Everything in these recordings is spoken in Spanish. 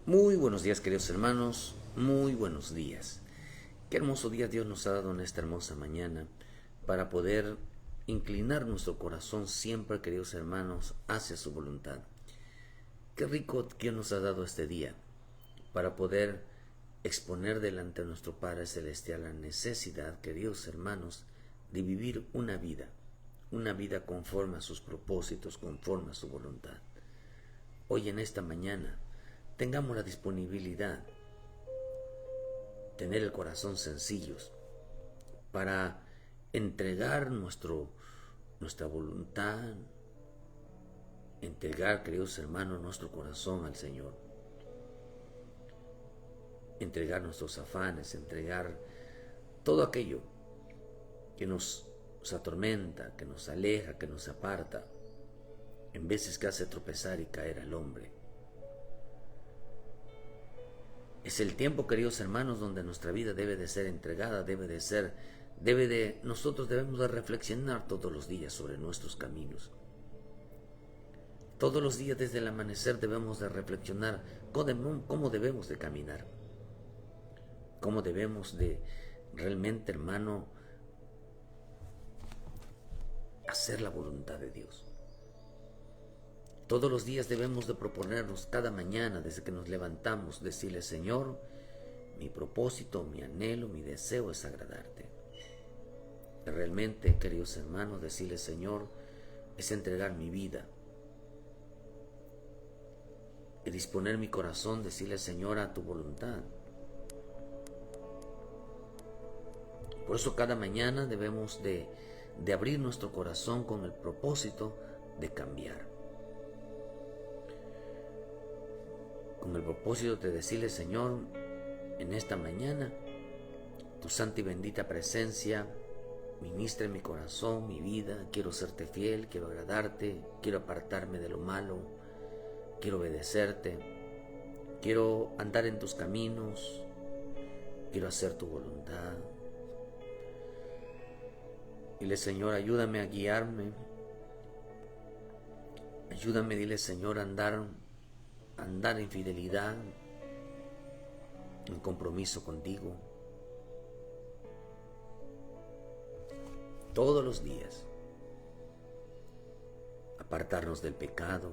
Muy buenos días, queridos hermanos, muy buenos días. Qué hermoso día Dios nos ha dado en esta hermosa mañana para poder inclinar nuestro corazón siempre, queridos hermanos, hacia su voluntad. Qué rico Dios nos ha dado este día para poder exponer delante de nuestro Padre Celestial la necesidad, queridos hermanos, de vivir una vida conforme a sus propósitos, conforme a su voluntad. Hoy en esta mañana tengamos la disponibilidad, tener el corazón sencillos para entregar nuestra voluntad, entregar, queridos hermanos, nuestro corazón al Señor, entregar nuestros afanes, entregar todo aquello que nos atormenta, que nos aleja, que nos aparta, en veces que hace tropezar y caer al hombre. Es el tiempo, queridos hermanos, donde nuestra vida debe de ser entregada, nosotros debemos de reflexionar todos los días sobre nuestros caminos. Todos los días desde el amanecer debemos de reflexionar cómo debemos de caminar, cómo debemos de realmente, hermano, hacer la voluntad de Dios. Todos los días debemos de proponernos cada mañana, desde que nos levantamos, decirle: Señor, mi propósito, mi anhelo, mi deseo es agradarte. Realmente, queridos hermanos, decirle: Señor, es entregar mi vida y disponer mi corazón, decirle: Señor, a tu voluntad. Por eso cada mañana debemos de abrir nuestro corazón con el propósito de cambiar. Con el propósito de decirle: Señor, en esta mañana, tu santa y bendita presencia ministra en mi corazón, mi vida. Quiero serte fiel, quiero agradarte, quiero apartarme de lo malo, quiero obedecerte, quiero andar en tus caminos, quiero hacer tu voluntad. Dile: Señor, ayúdame a guiarme, ayúdame, dile: Señor, a andar en fidelidad, en compromiso contigo, todos los días. Apartarnos del pecado,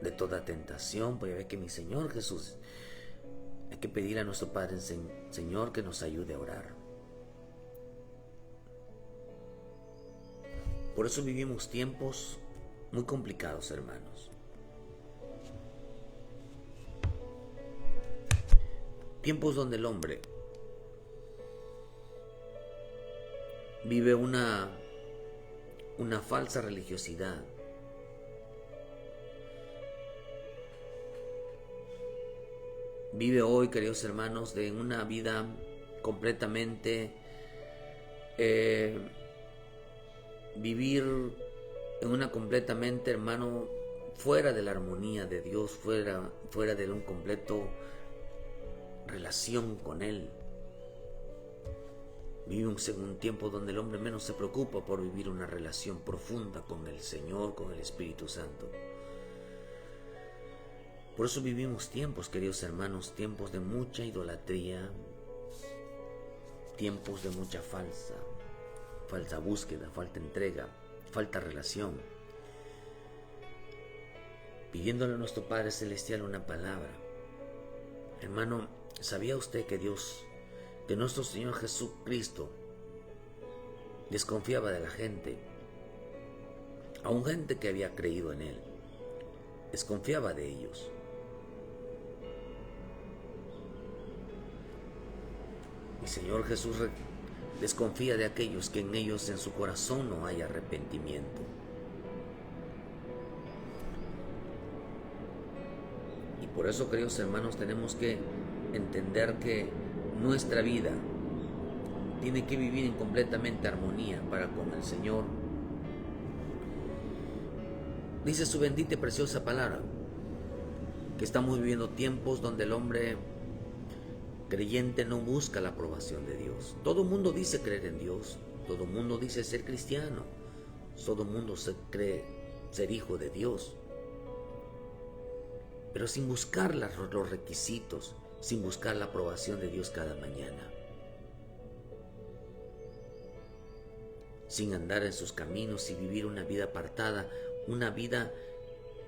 de toda tentación, porque ve que mi Señor Jesús, hay que pedir a nuestro Padre Señor que nos ayude a orar. Por eso vivimos tiempos muy complicados, hermanos. Tiempos donde el hombre vive una falsa religiosidad. Vive hoy, queridos hermanos, de una vida completamente vivir en una completamente, hermano, fuera de la armonía de Dios, fuera de un completo relación con Él. Vivimos en un tiempo donde el hombre menos se preocupa por vivir una relación profunda con el Señor, con el Espíritu Santo. Por eso vivimos tiempos, queridos hermanos, tiempos de mucha idolatría, tiempos de mucha falsa búsqueda, falta entrega, falta relación. Pidiéndole a nuestro Padre Celestial una palabra. Hermano, ¿sabía usted que nuestro Señor Jesucristo desconfiaba de la gente? Aún gente que había creído en Él, desconfiaba de ellos. Mi Señor Jesús desconfía de aquellos que en ellos, en su corazón, no hay arrepentimiento. Y por eso, queridos hermanos, tenemos que entender que nuestra vida tiene que vivir en completamente armonía para con el Señor. Dice su bendita y preciosa palabra que estamos viviendo tiempos donde el hombre creyente no busca la aprobación de Dios. Todo el mundo dice creer en Dios, todo el mundo dice ser cristiano, todo el mundo se cree ser hijo de Dios. pero sin buscar los requisitos, sin buscar la aprobación de Dios cada mañana, sin andar en sus caminos y vivir una vida apartada, una vida,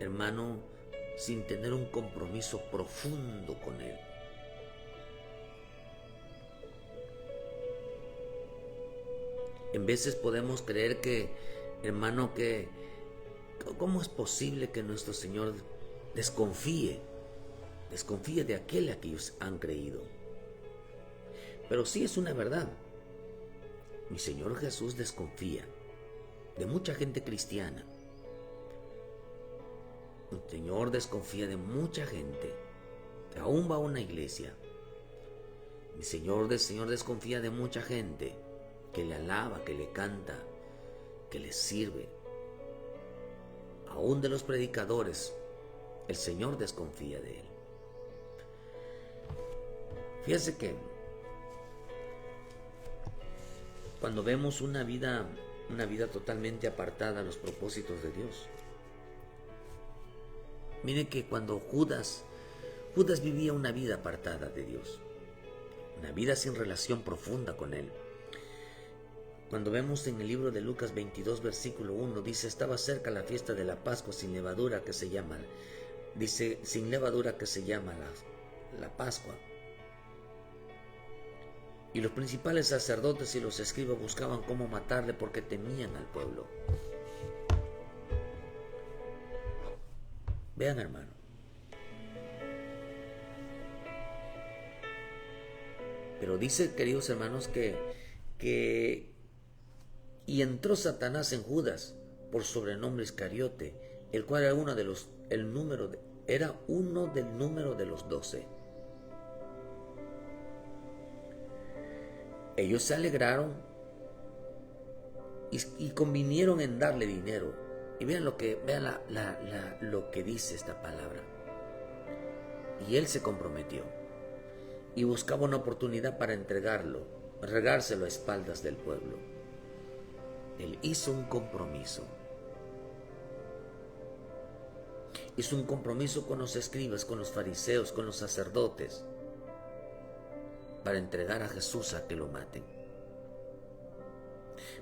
hermano, sin tener un compromiso profundo con Él. En veces podemos creer que, hermano, que ¿cómo es posible que nuestro Señor desconfíe de aquel a que ellos han creído? Pero sí es una verdad. Mi Señor Jesús desconfía de mucha gente cristiana. Mi Señor desconfía de mucha gente que aún va a una iglesia. Mi Señor desconfía de mucha gente que le alaba, que le canta, que le sirve. Aún de los predicadores, el Señor desconfía de él. Fíjese que cuando vemos una vida totalmente apartada a los propósitos de Dios, mire que cuando Judas vivía una vida apartada de Dios, una vida sin relación profunda con Él. Cuando vemos en el libro de Lucas 22, versículo 1, dice, estaba cerca la fiesta de la Pascua sin levadura que se llama la Pascua. Y los principales sacerdotes y los escribas buscaban cómo matarle porque temían al pueblo. Vean, hermano. Pero dice, queridos hermanos, que y entró Satanás en Judas, por sobrenombre Iscariote, el cual era uno del número de los 12. Ellos se alegraron y convinieron en darle dinero. Y vean lo que dice esta palabra. Y él se comprometió y buscaba una oportunidad para regárselo a espaldas del pueblo. Él hizo un compromiso. Hizo un compromiso con los escribas, con los fariseos, con los sacerdotes, para entregar a Jesús a que lo maten.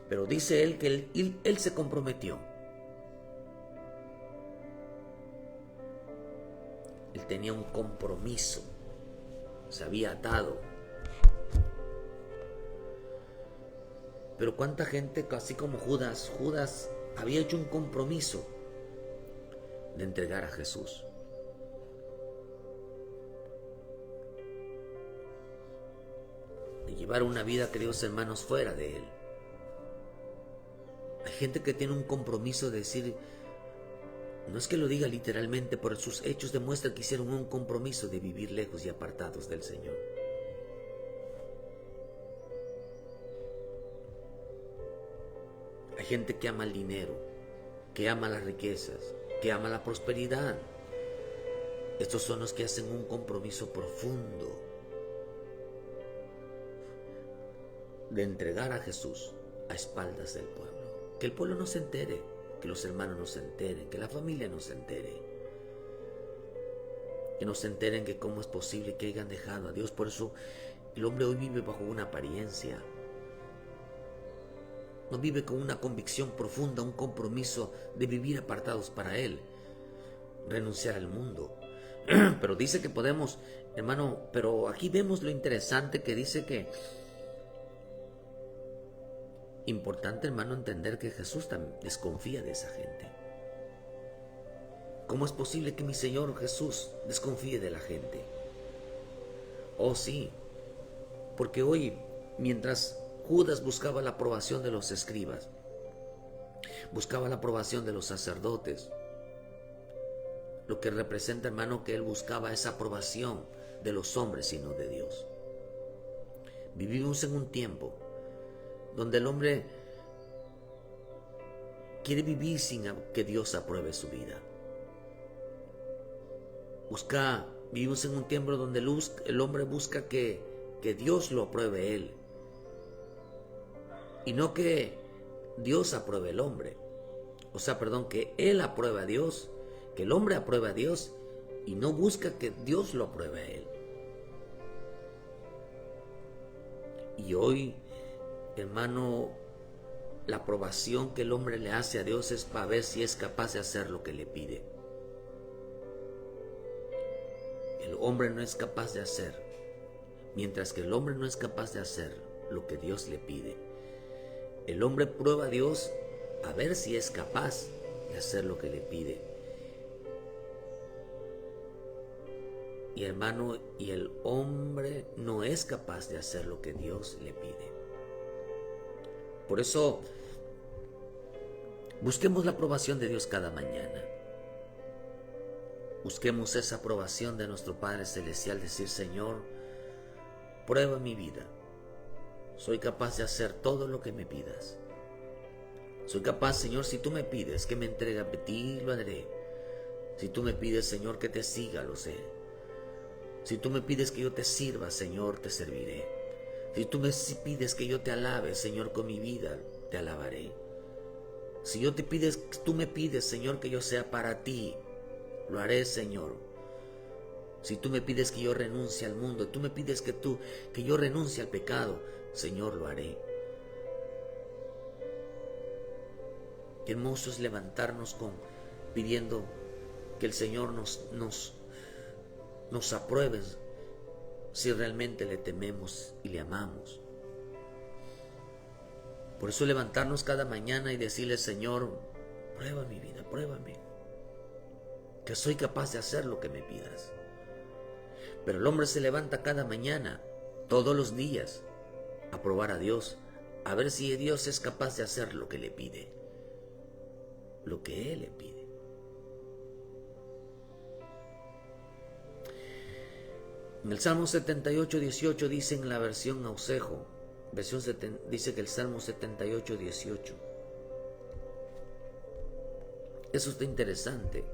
Pero dice él que él se comprometió. Él tenía un compromiso. Se había atado. Pero cuánta gente, así como Judas había hecho un compromiso de entregar a Jesús. De llevar una vida, queridos hermanos, fuera de Él. Hay gente que tiene un compromiso de decir, no es que lo diga literalmente, pero sus hechos demuestran que hicieron un compromiso de vivir lejos y apartados del Señor. Hay gente que ama el dinero, que ama las riquezas, que ama la prosperidad. Estos son los que hacen un compromiso profundo de entregar a Jesús a espaldas del pueblo. Que el pueblo no se entere, que los hermanos no se enteren, que la familia no se entere. Que no se enteren que cómo es posible que hayan dejado a Dios. Por eso el hombre hoy vive bajo una apariencia. No vive con una convicción profunda, un compromiso de vivir apartados para Él, renunciar al mundo. Pero dice que podemos, hermano, pero aquí vemos lo interesante que dice que importante, hermano, entender que Jesús también desconfía de esa gente. ¿Cómo es posible que mi Señor Jesús desconfíe de la gente? Oh, sí, porque hoy, mientras Judas buscaba la aprobación de los escribas, buscaba la aprobación de los sacerdotes, lo que representa, hermano, que él buscaba esa aprobación de los hombres y no de Dios. Vivimos en un tiempo donde el hombre quiere vivir sin que Dios apruebe su vida. Vivimos en un tiempo donde el hombre busca que Dios lo apruebe él. Y no que Dios apruebe al hombre. Que él apruebe a Dios, que el hombre apruebe a Dios y no busca que Dios lo apruebe a él. Y hoy, hermano, la aprobación que el hombre le hace a Dios es para ver si es capaz de hacer lo que le pide. El hombre no es capaz de hacer. Mientras que el hombre no es capaz de hacer lo que Dios le pide, el hombre prueba a Dios a ver si es capaz de hacer lo que le pide. Y hermano, y el hombre no es capaz de hacer lo que Dios le pide. Por eso, busquemos la aprobación de Dios cada mañana. Busquemos esa aprobación de nuestro Padre Celestial, decir: Señor, prueba mi vida. Soy capaz de hacer todo lo que me pidas. Soy capaz, Señor, si tú me pides que me entregue a ti, lo haré. Si tú me pides, Señor, que te siga, lo sé. Si tú me pides que yo te sirva, Señor, te serviré. Si tú me pides que yo te alabe, Señor, con mi vida, te alabaré. Si tú me pides, Señor, que yo sea para ti, lo haré, Señor. Si tú me pides que yo renuncie al mundo, tú me pides que yo renuncie al pecado, Señor, lo haré. Qué hermoso es levantarnos pidiendo que el Señor nos apruebe si realmente le tememos y le amamos. Por eso levantarnos cada mañana y decirle: Señor, prueba mi vida, pruébame, que soy capaz de hacer lo que me pidas. Pero el hombre se levanta cada mañana, todos los días, a probar a Dios, a ver si Dios es capaz de hacer lo que le pide, lo que Él le pide. En el Salmo 78, 18 dice en la versión Ausejo, dice que el Salmo 78, 18. Eso está interesante.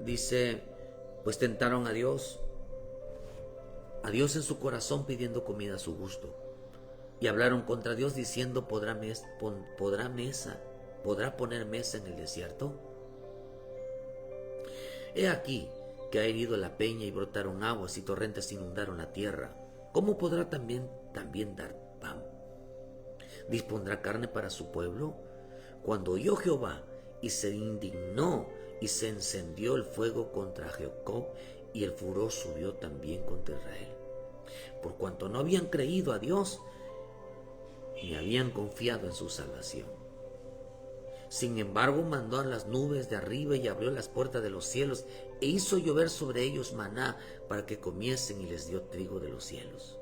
Dice: pues tentaron a Dios en su corazón pidiendo comida a su gusto. Y hablaron contra Dios diciendo: ¿podrá poner mesa en el desierto? He aquí que ha herido la peña y brotaron aguas y torrentes inundaron la tierra. ¿Cómo podrá también dar pan? ¿Dispondrá carne para su pueblo? Cuando oyó Jehová y se indignó y se encendió el fuego contra Jacob y el furor subió también contra Israel. Por cuanto no habían creído a Dios ni habían confiado en su salvación. Sin embargo, mandó a las nubes de arriba y abrió las puertas de los cielos e hizo llover sobre ellos maná para que comiesen y les dio trigo de los cielos.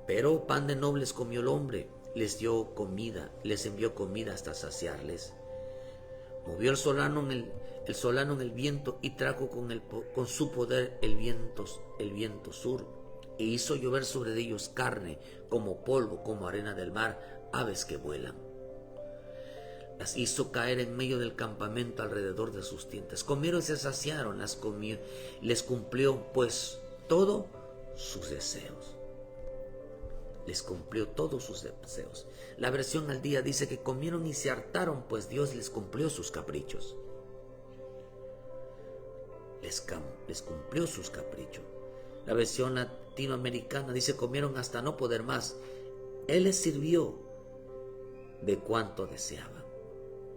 Pero pan de nobles comió el hombre, les dio comida, les envió comida hasta saciarles. Movió el solano en el viento y trajo con su poder el viento sur, e hizo llover sobre ellos carne, como polvo, como arena del mar, aves que vuelan. Las hizo caer en medio del campamento alrededor de sus tiendas. Comieron y se saciaron, les cumplió pues todos sus deseos. Les cumplió todos sus deseos. La versión al día dice que comieron y se hartaron, pues Dios les cumplió sus caprichos. Les cumplió sus caprichos. La versión latinoamericana dice: comieron hasta no poder más. Él les sirvió de cuanto deseaban.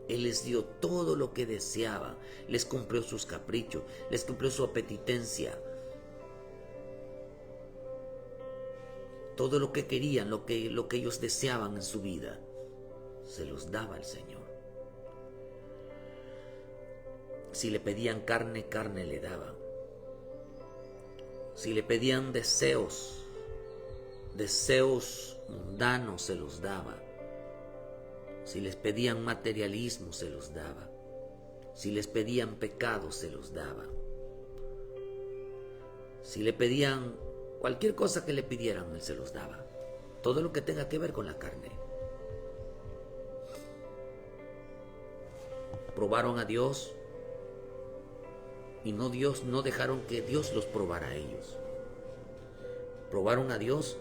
Él les dio todo lo que deseaban. Les cumplió sus caprichos. Les cumplió su apetitencia. Todo lo que querían, lo que ellos deseaban en su vida, se los daba el Señor. Si le pedían carne, carne le daba. Si le pedían deseos mundanos, se los daba. Si les pedían materialismo, se los daba. Si les pedían pecados, se los daba. Si le pedían cualquier cosa que le pidieran, Él se los daba. Todo lo que tenga que ver con la carne. Probaron a Dios y no dejaron que Dios los probara a ellos. Probaron a Dios,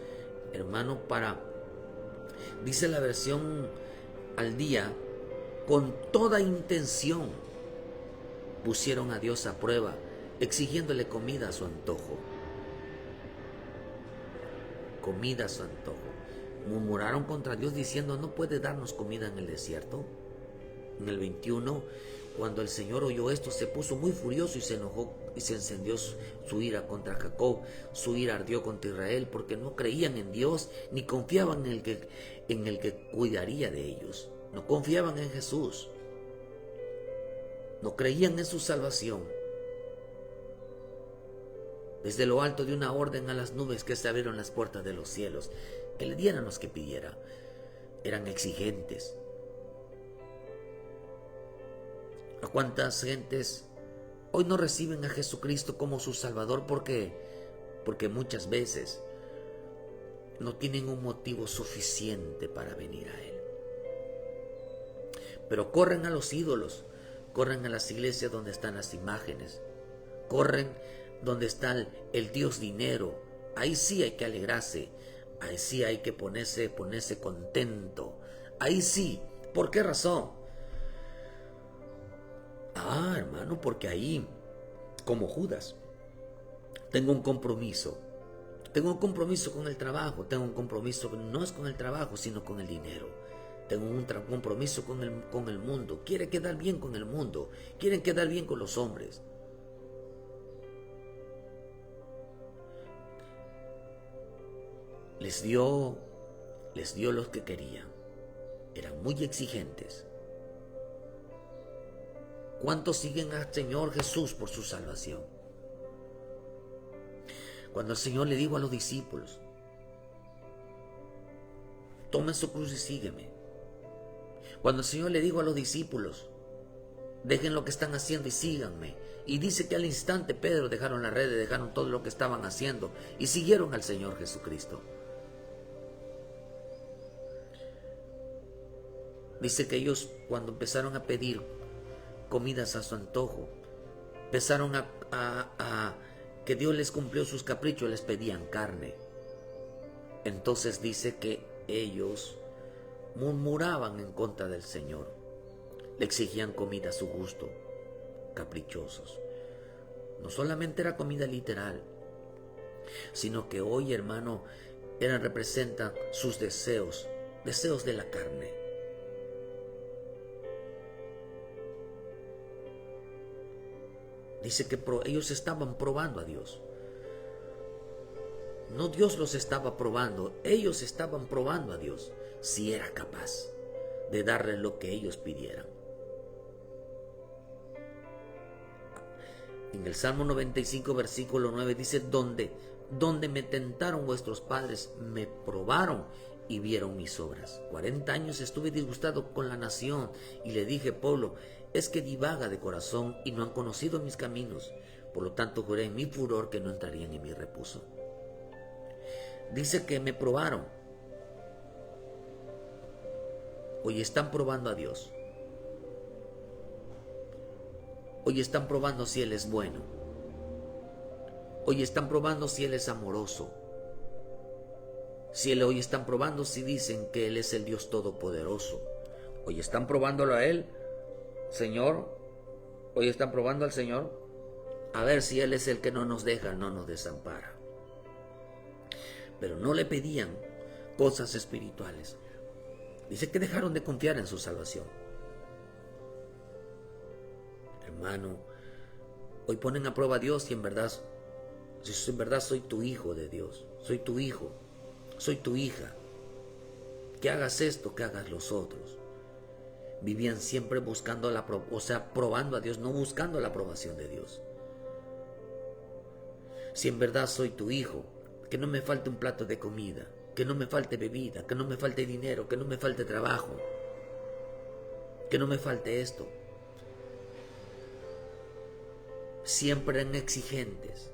hermano, dice la versión al día, con toda intención pusieron a Dios a prueba, exigiéndole comida a su antojo. Comida a su antojo. Murmuraron contra Dios diciendo, ¿no puede darnos comida en el desierto? En el 21, cuando el Señor oyó esto, se puso muy furioso y se enojó y se encendió su ira contra Jacob. Su ira ardió contra Israel porque no creían en Dios ni confiaban en el que cuidaría de ellos. No confiaban en Jesús. No creían en su salvación. Desde lo alto de una orden a las nubes que se abrieron las puertas de los cielos, que le dieran los que pidiera. Eran exigentes. ¿A cuántas gentes hoy no reciben a Jesucristo como su Salvador? Porque muchas veces no tienen un motivo suficiente para venir a Él. Pero corren a los ídolos, corren a las iglesias donde están las imágenes, corren donde está el Dios dinero. Ahí sí hay que alegrarse, ahí sí hay que ponerse contento, ahí sí. ¿Por qué razón? Hermano, porque ahí, como Judas, tengo un compromiso. Tengo un compromiso con el trabajo. Tengo un compromiso, no es con el trabajo, sino con el dinero. Tengo un compromiso con el mundo. Quiere quedar bien con el mundo. Quieren quedar bien con los hombres. Les dio los que querían. Eran muy exigentes. ¿Cuántos siguen al Señor Jesús por su salvación? Cuando el Señor le dijo a los discípulos, tomen su cruz y sígueme. Cuando el Señor le dijo a los discípulos, dejen lo que están haciendo y síganme. Y dice que al instante Pedro dejaron las redes, dejaron todo lo que estaban haciendo y siguieron al Señor Jesucristo. Dice que ellos, cuando empezaron a pedir comidas a su antojo, empezaron a que Dios les cumplió sus caprichos, les pedían carne. Entonces dice que ellos murmuraban en contra del Señor, le exigían comida a su gusto, caprichosos. No solamente era comida literal, sino que hoy, hermano, representan sus deseos de la carne. Dice que ellos estaban probando a Dios. No Dios los estaba probando, ellos estaban probando a Dios si era capaz de darles lo que ellos pidieran. En el Salmo 95, versículo 9 dice, donde me tentaron vuestros padres, me probaron y vieron mis obras. 40 años estuve disgustado con la nación y le dije, pueblo, es que divaga de corazón y no han conocido mis caminos. Por lo tanto juré en mi furor que no entrarían en mi reposo. Dice que me probaron. Hoy están probando a Dios. Hoy están probando si Él es bueno. Hoy están probando si Él es amoroso. Hoy están probando si dicen que Él es el Dios Todopoderoso. Hoy están probándolo a Él, Señor. Hoy están probando al Señor a ver si Él es el que no nos deja, no nos desampara. Pero no le pedían cosas espirituales. Dice que dejaron de confiar en su salvación. Hermano, hoy ponen a prueba a Dios si en verdad soy tu hijo de Dios, soy tu hijo, soy tu hija. Que hagas esto, que hagas los otros. Vivían siempre buscando probando a Dios, no buscando la aprobación de Dios. Si en verdad soy tu hijo, que no me falte un plato de comida, que no me falte bebida, que no me falte dinero, que no me falte trabajo, que no me falte esto. Siempre eran exigentes.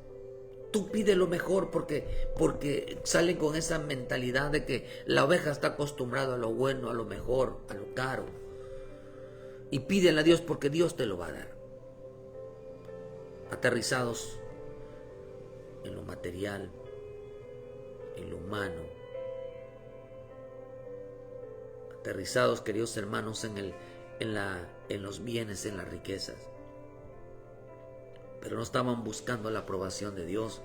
Tú pide lo mejor porque salen con esa mentalidad de que la oveja está acostumbrada a lo bueno, a lo mejor, a lo caro. Y pídele a Dios porque Dios te lo va a dar. Aterrizados en lo material, en lo humano. Aterrizados, queridos hermanos, en los bienes, en las riquezas. Pero no estaban buscando la aprobación de Dios,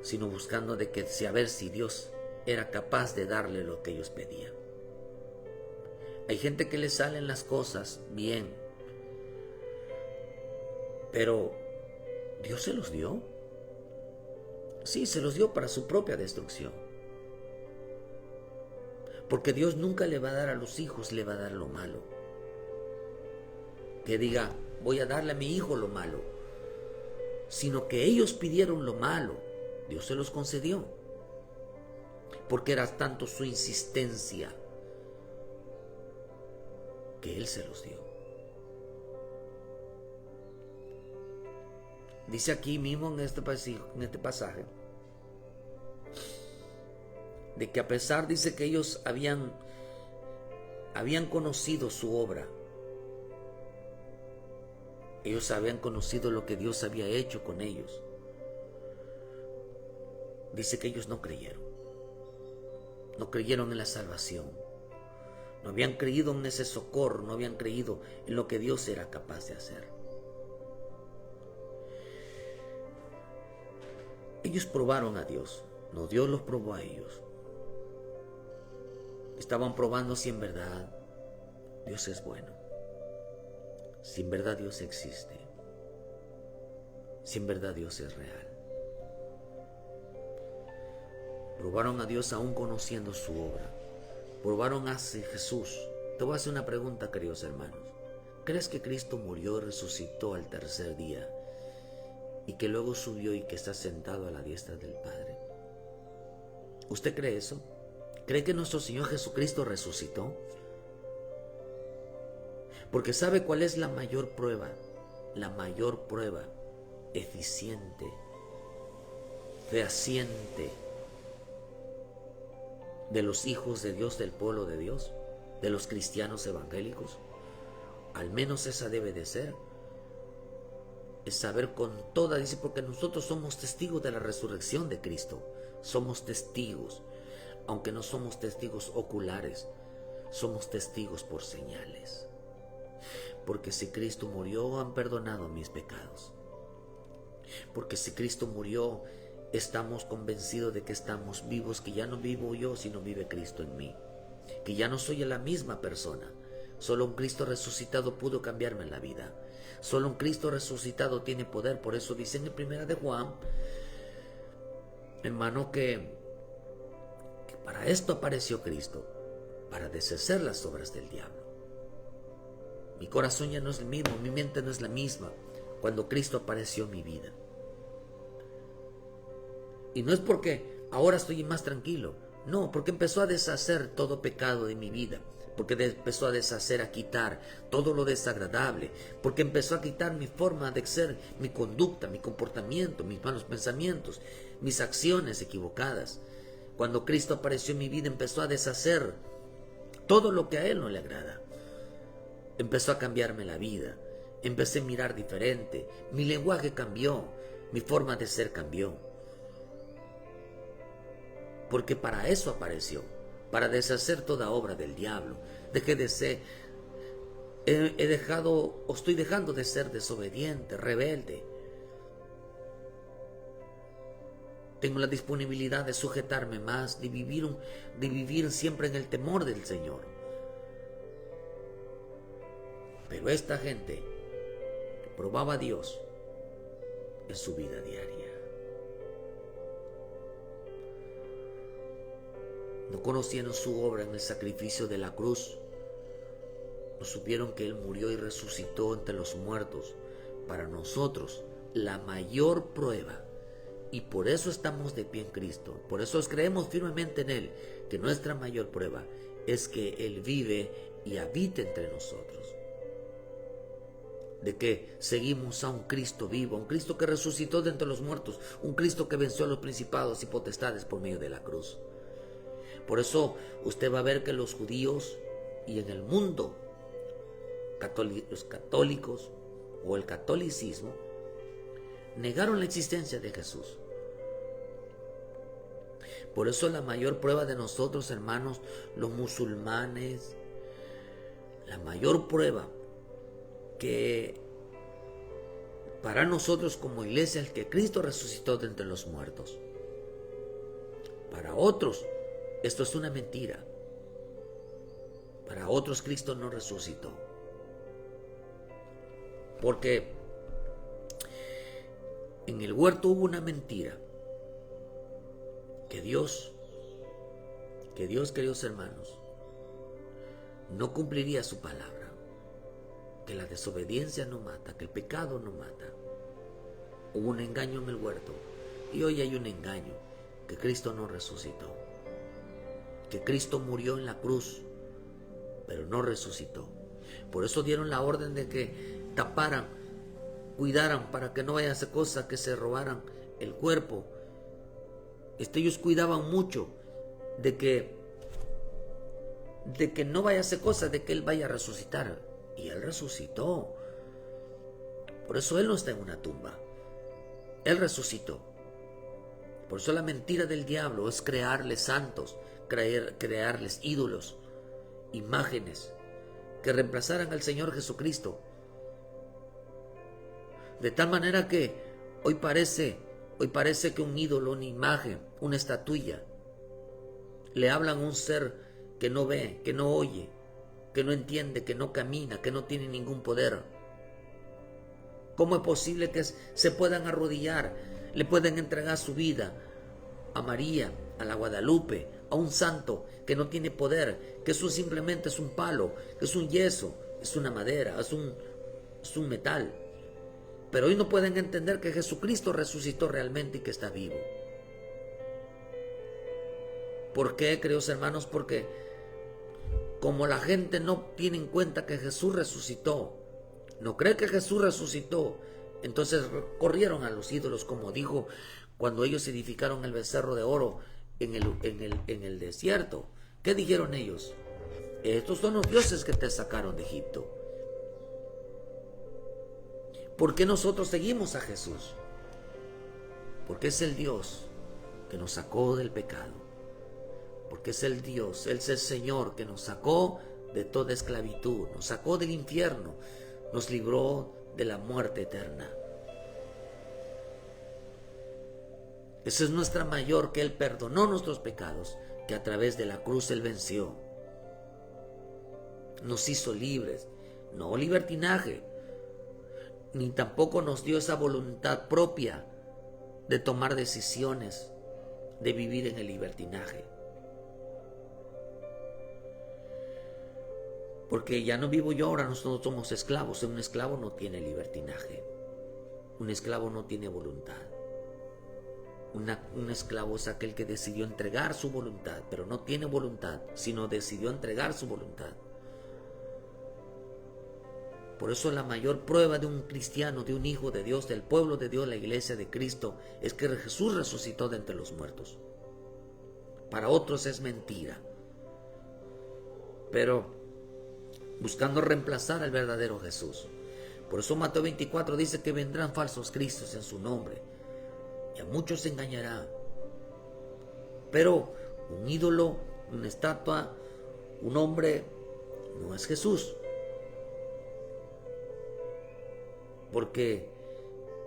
sino buscando de que a ver si Dios era capaz de darle lo que ellos pedían. Hay gente que le salen las cosas bien, pero Dios se los dio. Sí, se los dio para su propia destrucción. Porque Dios nunca le va a dar a los hijos, le va a dar lo malo. Que diga, voy a darle a mi hijo lo malo. Sino que ellos pidieron lo malo. Dios se los concedió. Porque era tanto su insistencia que Él se los dio. Dice aquí mismo en este pasaje de que a pesar, dice que ellos habían conocido su obra. Ellos habían conocido lo que Dios había hecho con ellos. Dice que ellos no creyeron. No creyeron en la salvación. No habían creído en ese socorro. No habían creído en lo que Dios era capaz de hacer. Ellos probaron a Dios. No, Dios los probó a ellos. Estaban probando si en verdad Dios es bueno. Si en verdad Dios existe. Si en verdad Dios es real. Probaron a Dios aún conociendo su obra. Probaron a Jesús. Te voy a hacer una pregunta, queridos hermanos. ¿Crees que Cristo murió y resucitó al tercer día? Y que luego subió y que está sentado a la diestra del Padre. ¿Usted cree eso? ¿Cree que nuestro Señor Jesucristo resucitó? Porque ¿sabe cuál es la mayor prueba? La mayor prueba eficiente, fehaciente de los hijos de Dios, del pueblo de Dios, de los cristianos evangélicos. Al menos esa debe de ser. Es saber con toda, dice, porque nosotros somos testigos de la resurrección de Cristo. Somos testigos, aunque no somos testigos oculares, somos testigos por señales. Porque si Cristo murió, han perdonado mis pecados. Porque si Cristo murió, estamos convencidos de que estamos vivos, que ya no vivo yo, sino vive Cristo en mí. Que ya no soy la misma persona. Solo un Cristo resucitado pudo cambiarme la vida. Solo un Cristo resucitado tiene poder. Por eso dice en el 1 de Juan, hermano, que para esto apareció Cristo, para deshacer las obras del diablo. Mi corazón ya no es el mismo, mi mente no es la misma cuando Cristo apareció en mi vida. Y no es porque ahora estoy más tranquilo, no, porque empezó a deshacer todo pecado de mi vida, porque empezó a deshacer, a quitar todo lo desagradable, porque empezó a quitar mi forma de ser, mi conducta, mi comportamiento, mis malos pensamientos, mis acciones equivocadas. Cuando Cristo apareció en mi vida, empezó a deshacer todo lo que a Él no le agrada. Empezó a cambiarme la vida, empecé a mirar diferente, mi lenguaje cambió, mi forma de ser cambió. Porque para eso apareció, para deshacer toda obra del diablo. Dejé de ser, estoy dejando de ser desobediente, rebelde. Tengo la disponibilidad de sujetarme más, de vivir siempre en el temor del Señor. Pero esta gente probaba a Dios en su vida diaria. No conocieron su obra en el sacrificio de la cruz. No supieron que Él murió y resucitó entre los muertos. Para nosotros, la mayor prueba. Y por eso estamos de pie en Cristo. Por eso creemos firmemente en Él. Que nuestra mayor prueba es que Él vive y habita entre nosotros. De que seguimos a un Cristo vivo, un Cristo que resucitó de entre los muertos, un Cristo que venció a los principados y potestades por medio de la cruz. Por eso usted va a ver que los judíos y en el mundo, los católicos o el catolicismo, negaron la existencia de Jesús. Por eso la mayor prueba de nosotros, hermanos, los musulmanes, la mayor prueba que para nosotros como iglesia es que Cristo resucitó de entre los muertos. Para otros, esto es una mentira. Para otros, Cristo no resucitó. Porque en el huerto hubo una mentira. Que Dios, queridos hermanos, no cumpliría su palabra. Que la desobediencia no mata, que el pecado no mata. Hubo un engaño en el huerto y hoy hay un engaño, que Cristo no resucitó. Que Cristo murió en la cruz, pero no resucitó. Por eso dieron la orden de que taparan, cuidaran para que no vaya a hacer cosas, que se robaran el cuerpo. Ellos cuidaban mucho de que no vaya a hacer cosas, de que Él vaya a resucitar. Y Él resucitó. Por eso Él no está en una tumba. Él resucitó. Por eso la mentira del diablo es crearles santos, crearles ídolos, imágenes que reemplazaran al Señor Jesucristo. De tal manera que hoy parece que un ídolo, una imagen, una estatuilla, le hablan a un ser que no ve, que no oye, que no entiende, que no camina, que no tiene ningún poder. ¿Cómo es posible que se puedan arrodillar, le pueden entregar su vida a María, a la Guadalupe, a un santo que no tiene poder, que eso simplemente es un palo, que es un yeso, es una madera, es un metal? Pero hoy no pueden entender que Jesucristo resucitó realmente y que está vivo. ¿Por qué, queridos hermanos? Porque como la gente no tiene en cuenta que Jesús resucitó, no cree que Jesús resucitó, entonces corrieron a los ídolos, como dijo cuando ellos edificaron el becerro de oro en el desierto. ¿Qué dijeron ellos? Estos son los dioses que te sacaron de Egipto. ¿Por qué nosotros seguimos a Jesús? Porque es el Dios que nos sacó del pecado. Porque es el Dios, Él es el Señor que nos sacó de toda esclavitud, nos sacó del infierno, nos libró de la muerte eterna. Esa es nuestra mayor, que Él perdonó nuestros pecados, que a través de la cruz Él venció. Nos hizo libres, no libertinaje, ni tampoco nos dio esa voluntad propia de tomar decisiones, de vivir en el libertinaje. Porque ya no vivo yo, ahora nosotros somos esclavos. Un esclavo no tiene libertinaje. Un esclavo no tiene voluntad. Un esclavo es aquel que decidió entregar su voluntad, pero no tiene voluntad, sino decidió entregar su voluntad. Por eso la mayor prueba de un cristiano, de un hijo de Dios, del pueblo de Dios, la iglesia de Cristo, es que Jesús resucitó de entre los muertos. Para otros es mentira. Pero buscando reemplazar al verdadero Jesús. Por eso Mateo 24 dice que vendrán falsos cristos en su nombre, y a muchos se engañará. Pero un ídolo, una estatua, un hombre, no es Jesús. Porque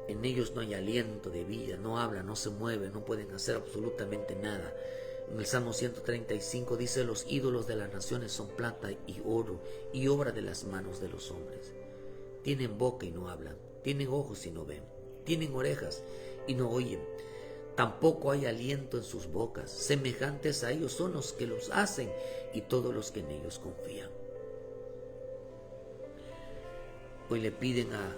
en ellos no hay aliento de vida, no hablan, no se mueven, no pueden hacer absolutamente nada. En el Salmo 135 dice: los ídolos de las naciones son plata y oro y obra de las manos de los hombres. Tienen boca y no hablan, tienen ojos y no ven, tienen orejas y no oyen. Tampoco hay aliento en sus bocas. Semejantes a ellos son los que los hacen y todos los que en ellos confían. Hoy le piden a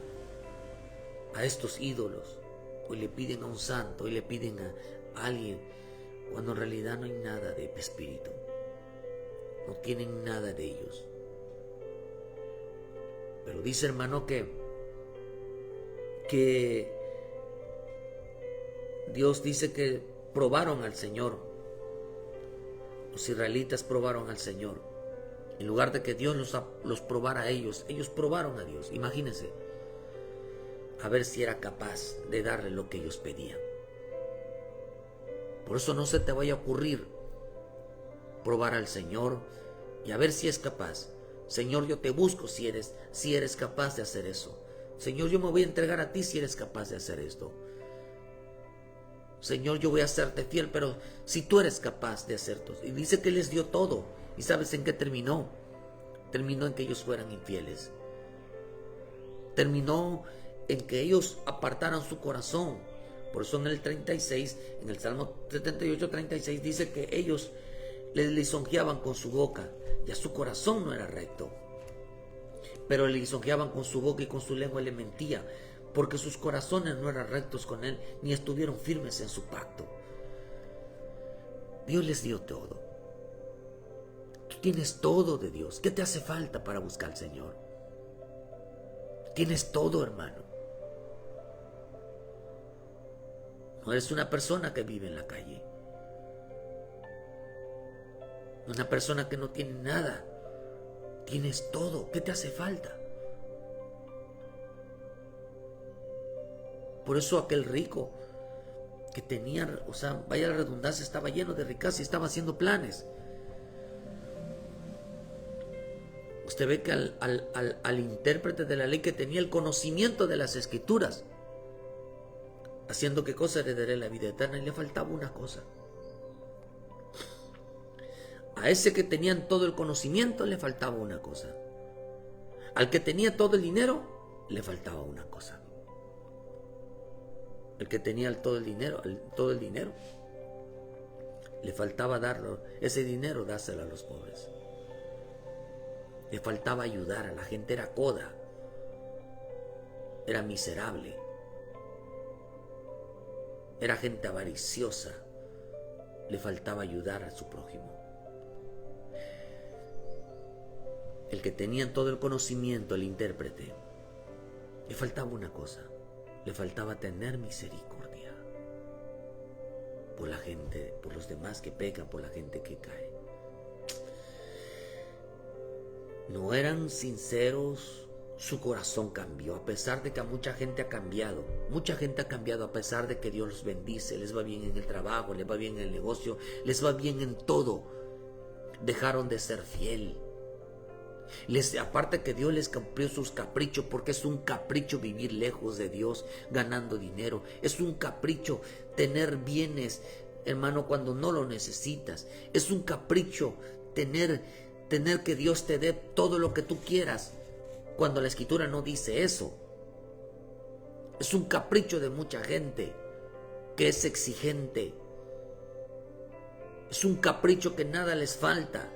estos ídolos, hoy le piden a un santo, hoy le piden a alguien, cuando en realidad no hay nada de espíritu, no tienen nada de ellos. Pero dice, hermano, que Dios dice que probaron al Señor. Los israelitas probaron al Señor. En lugar de que Dios los probara a ellos, ellos probaron a Dios. Imagínense, a ver si era capaz de darle lo que ellos pedían. Por eso no se te vaya a ocurrir probar al Señor y a ver si es capaz. Señor, yo te busco si eres capaz de hacer eso. Señor, yo me voy a entregar a ti si eres capaz de hacer esto. Señor, yo voy a serte fiel, pero si tú eres capaz de hacer todo. Y dice que les dio todo. ¿Y sabes en qué terminó? Terminó en que ellos fueran infieles. Terminó en que ellos apartaran su corazón. Por eso en el 36, en el Salmo 78, 36, dice que ellos les lisonjeaban con su boca. Ya su corazón no era recto. Pero le lisonjeaban con su boca y con su lengua le mentía, porque sus corazones no eran rectos con él, ni estuvieron firmes en su pacto. Dios les dio todo. Tú tienes todo de Dios. ¿Qué te hace falta para buscar al Señor? Tienes todo, hermano. No eres una persona que vive en la calle. Una persona que no tiene nada. Tienes todo. ¿Qué te hace falta? Por eso aquel rico que tenía, o sea, vaya la redundancia, estaba lleno de riquezas y estaba haciendo planes. Usted ve que al intérprete de la ley que tenía el conocimiento de las escrituras, haciendo qué cosa, heredaré la vida eterna, y le faltaba una cosa. A ese que tenían todo el conocimiento le faltaba una cosa. Al que tenía todo el dinero le faltaba una cosa. El que tenía todo el dinero le faltaba darlo, ese dinero dárselo a los pobres. Le faltaba ayudar a la gente, era coda, era miserable, era gente avariciosa, le faltaba ayudar a su prójimo. El que tenía todo el conocimiento, el intérprete, le faltaba una cosa, le faltaba tener misericordia por la gente, por los demás que pecan, por la gente que cae. No eran sinceros, su corazón cambió, a pesar de que mucha gente ha cambiado. Mucha gente ha cambiado a pesar de que Dios los bendice, les va bien en el trabajo, les va bien en el negocio, les va bien en todo. Dejaron de ser fiel. Aparte que Dios les cumplió sus caprichos, porque es un capricho vivir lejos de Dios ganando dinero. Es un capricho tener bienes, hermano, cuando no lo necesitas. Es un capricho tener que Dios te dé todo lo que tú quieras, cuando la Escritura no dice eso. Es un capricho de mucha gente que es exigente. Es un capricho que nada les falta.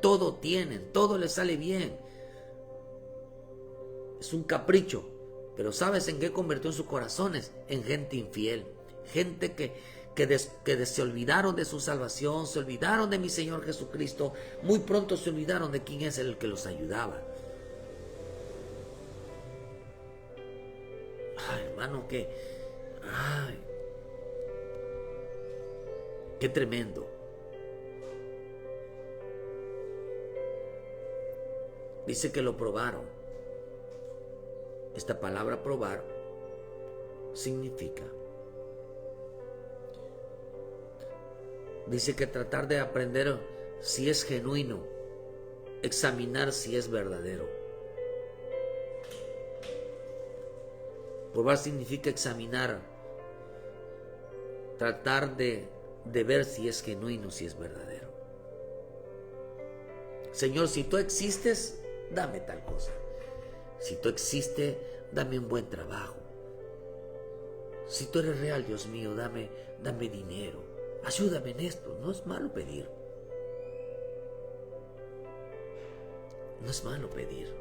Todo tienen, todo les sale bien. Es un capricho. Pero ¿sabes en qué convirtió sus corazones? En gente infiel. Gente que se olvidaron de su salvación, se olvidaron de mi Señor Jesucristo. Muy pronto se olvidaron de quién es el que los ayudaba. Ay, hermano, qué tremendo. Dice que lo probaron. Esta palabra probar significa, dice que tratar de aprender si es genuino, examinar si es verdadero. Probar significa examinar, tratar de ver si es genuino, si es verdadero. Señor, si tú existes, dame tal cosa. Si tú existes, dame un buen trabajo. Si tú eres real, Dios mío, dame dinero. Ayúdame en esto. No es malo pedir. No es malo pedir.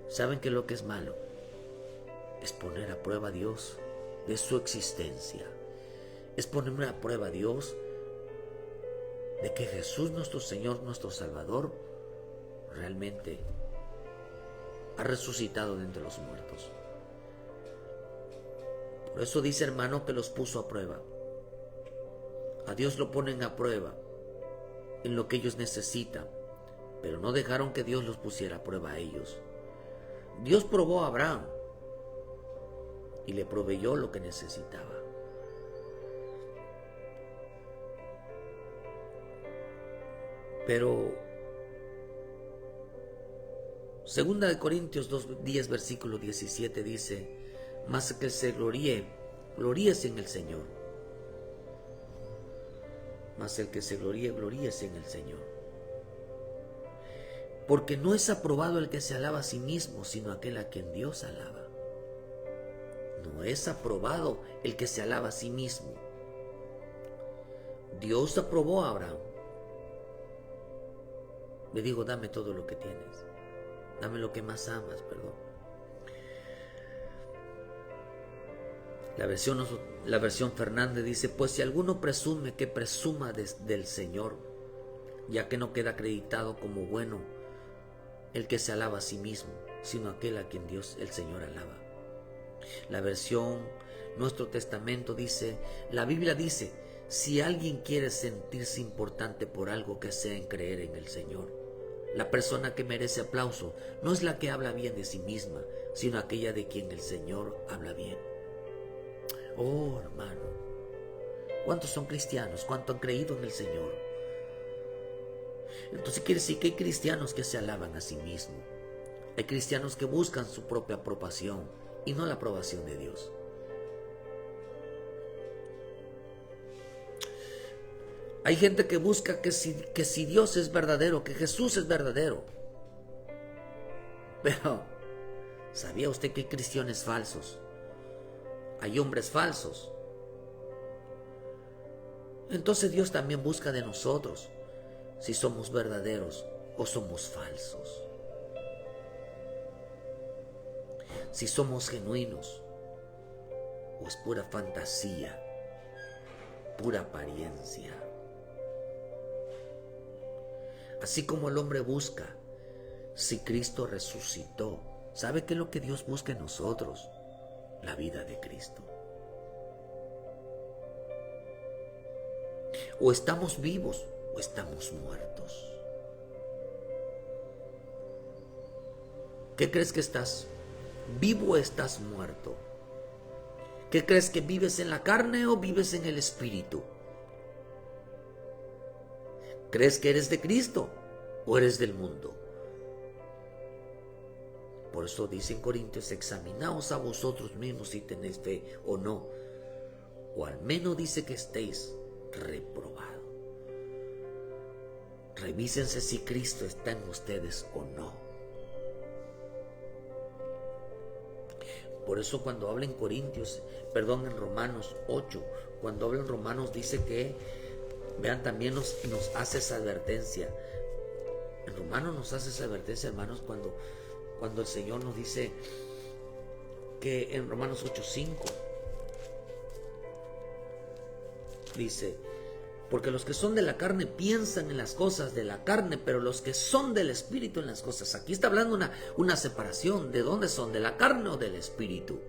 ¿Saben qué es lo que es malo? Es poner a prueba a Dios de su existencia. Es poner a prueba a Dios de que Jesús, nuestro Señor, nuestro Salvador, realmente ha resucitado de entre los muertos. Por eso dice, hermano, que los puso a prueba. A Dios lo ponen a prueba en lo que ellos necesitan, pero no dejaron que Dios los pusiera a prueba a ellos. Dios probó a Abraham y le proveyó lo que necesitaba. Pero Segunda de Corintios 2:10, versículo 17 dice: mas que se gloríese en el Señor. Mas el que se gloríese en el Señor. Porque no es aprobado el que se alaba a sí mismo, sino aquel a quien Dios alaba. No es aprobado el que se alaba a sí mismo. Dios aprobó a Abraham. Le digo, dame todo lo que tienes. Dame lo que más amas, perdón. La versión Fernández dice: pues si alguno presume, que presuma del Señor, ya que no queda acreditado como bueno el que se alaba a sí mismo, sino aquel a quien Dios, el Señor, alaba. La versión Nuestro Testamento dice: la Biblia dice, si alguien quiere sentirse importante por algo, que sea en creer en el Señor. La persona que merece aplauso no es la que habla bien de sí misma, sino aquella de quien el Señor habla bien. Oh, hermano, ¿cuántos son cristianos? ¿Cuántos han creído en el Señor? Entonces quiere decir que hay cristianos que se alaban a sí mismos. Hay cristianos que buscan su propia aprobación y no la aprobación de Dios. Hay gente que busca que si Dios es verdadero, que Jesús es verdadero. Pero, ¿sabía usted que hay cristianos falsos? Hay hombres falsos. Entonces Dios también busca de nosotros si somos verdaderos o somos falsos. Si somos genuinos o es pura fantasía, pura apariencia. Así como el hombre busca si Cristo resucitó. ¿Sabe qué es lo que Dios busca en nosotros? La vida de Cristo. O estamos vivos o estamos muertos. ¿Qué crees que estás? ¿Vivo o estás muerto? ¿Qué crees, que vives en la carne o vives en el Espíritu? ¿Crees que eres de Cristo o eres del mundo? Por eso dice en Corintios: examinaos a vosotros mismos si tenéis fe o no. O al menos dice que estéis reprobados. Revísense si Cristo está en ustedes o no. Por eso cuando habla en en Romanos 8, cuando habla en Romanos dice que, vean, también nos hace esa advertencia. En Romanos nos hace esa advertencia, hermanos, cuando el Señor nos dice que en Romanos 8:5 dice: porque los que son de la carne piensan en las cosas de la carne, pero los que son del Espíritu en las cosas. Aquí está hablando una separación. ¿De dónde son? ¿De la carne o del Espíritu?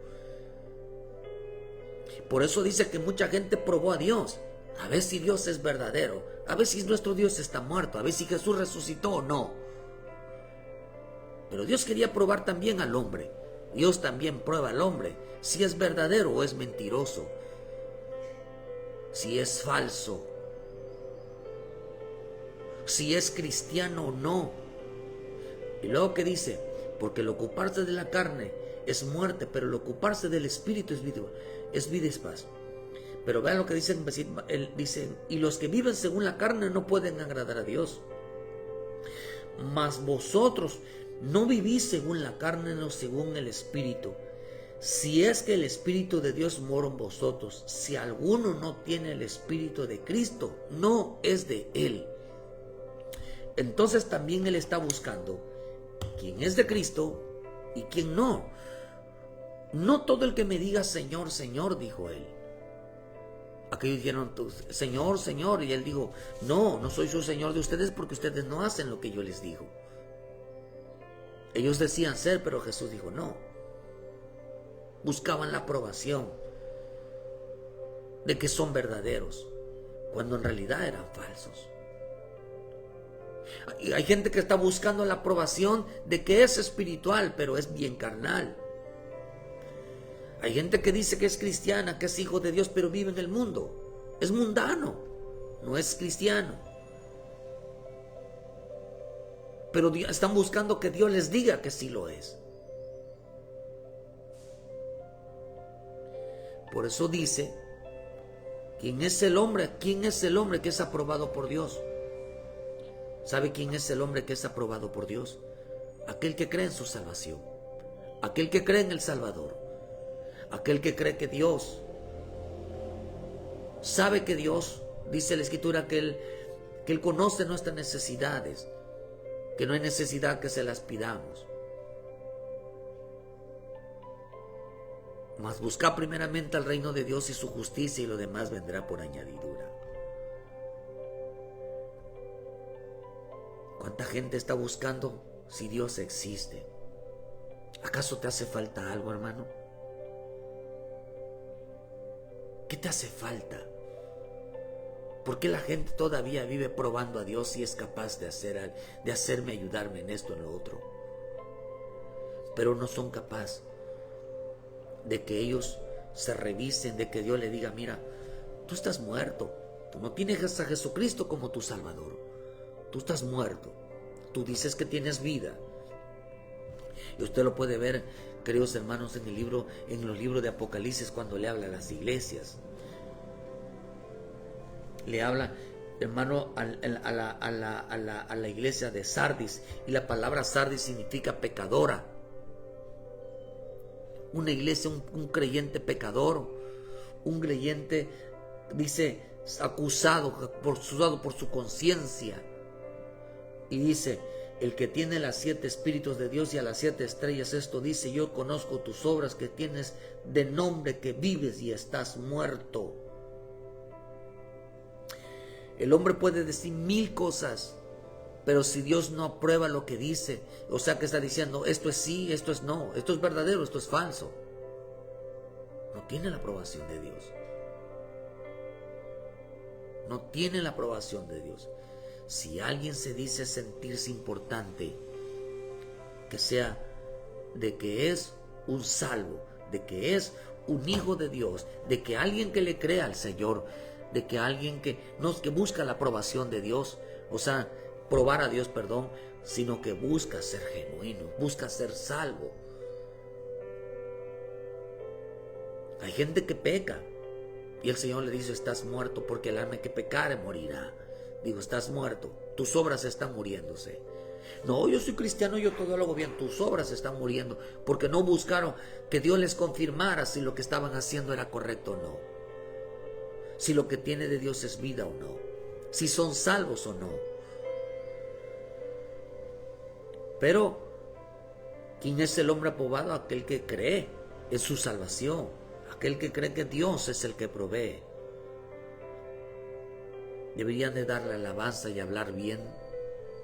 Por eso dice que mucha gente probó a Dios, a ver si Dios es verdadero, a ver si nuestro Dios está muerto, a ver si Jesús resucitó o no. Pero Dios quería probar también al hombre. Dios también prueba al hombre si es verdadero o es mentiroso, si es falso, si es cristiano o no. Y luego que dice: porque el ocuparse de la carne es muerte, pero el ocuparse del Espíritu es vida y paz. Pero vean lo que dice, y los que viven según la carne no pueden agradar a Dios. Mas vosotros no vivís según la carne, no según el Espíritu. Si es que el Espíritu de Dios mora en vosotros. Si alguno no tiene el Espíritu de Cristo, no es de él. Entonces también él está buscando quién es de Cristo y quién no. No todo el que me diga Señor, Señor, dijo él. Aquellos dijeron: Señor, Señor. Y él dijo: no soy su Señor de ustedes, porque ustedes no hacen lo que yo les digo. Ellos decían ser, pero Jesús dijo no. Buscaban la aprobación de que son verdaderos, cuando en realidad eran falsos. Hay gente que está buscando la aprobación de que es espiritual, pero es bien carnal. Hay gente que dice que es cristiana, que es hijo de Dios, pero vive en el mundo. Es mundano, no es cristiano. pero están buscando que Dios les diga que sí lo es. Por eso dice, ¿quién es el hombre? ¿Quién es el hombre que es aprobado por Dios? ¿Sabe quién es el hombre que es aprobado por Dios? Aquel que cree en su salvación, aquel que cree en el Salvador, aquel que cree que Dios, sabe que Dios, dice la Escritura, que Él conoce nuestras necesidades, que no hay necesidad que se las pidamos. Mas busca primeramente al reino de Dios y su justicia, y lo demás vendrá por añadidura. ¿Cuánta gente está buscando si Dios existe? ¿Acaso te hace falta algo, hermano? ¿Qué te hace falta? ¿Por qué la gente todavía vive probando a Dios si es capaz de hacerme ayudarme en esto, en lo otro? Pero no son capaces de que ellos se revisen, de que Dios le diga, mira, tú estás muerto, tú no tienes a Jesucristo como tu Salvador, tú estás muerto, tú dices que tienes vida. Y usted lo puede ver, queridos hermanos, en los libros de Apocalipsis, cuando le habla a las iglesias. Le habla, hermano, a la iglesia de Sardis, y la palabra Sardis significa pecadora. Una iglesia, un creyente pecador, un creyente, dice, acusado por su conciencia. Y dice, el que tiene las 7 espíritus de Dios y a las 7 estrellas, esto dice, yo conozco tus obras, que tienes de nombre que vives y estás muerto. El hombre puede decir 1000 cosas, pero si Dios no aprueba lo que dice, o sea que está diciendo, esto es sí, esto es no, esto es verdadero, esto es falso, no tiene la aprobación de Dios. No tiene la aprobación de Dios. Si alguien se dice sentirse importante, que sea de que es un salvo, de que es un hijo de Dios, de que alguien que le crea al Señor, de que alguien que no es que busca la aprobación de Dios, o sea, probar a Dios, perdón, sino que busca ser genuino, busca ser salvo. Hay gente que peca y el Señor le dice, estás muerto, porque el alma que pecare morirá. Digo, estás muerto, tus obras están muriéndose. No, yo soy cristiano, yo todo lo hago bien. Tus obras están muriendo porque no buscaron que Dios les confirmara si lo que estaban haciendo era correcto o no, si lo que tiene de Dios es vida o no, si son salvos o no. Pero ¿quién es el hombre aprobado? Aquel que cree en su salvación, aquel que cree que Dios es el que provee. Deberían de darle alabanza y hablar bien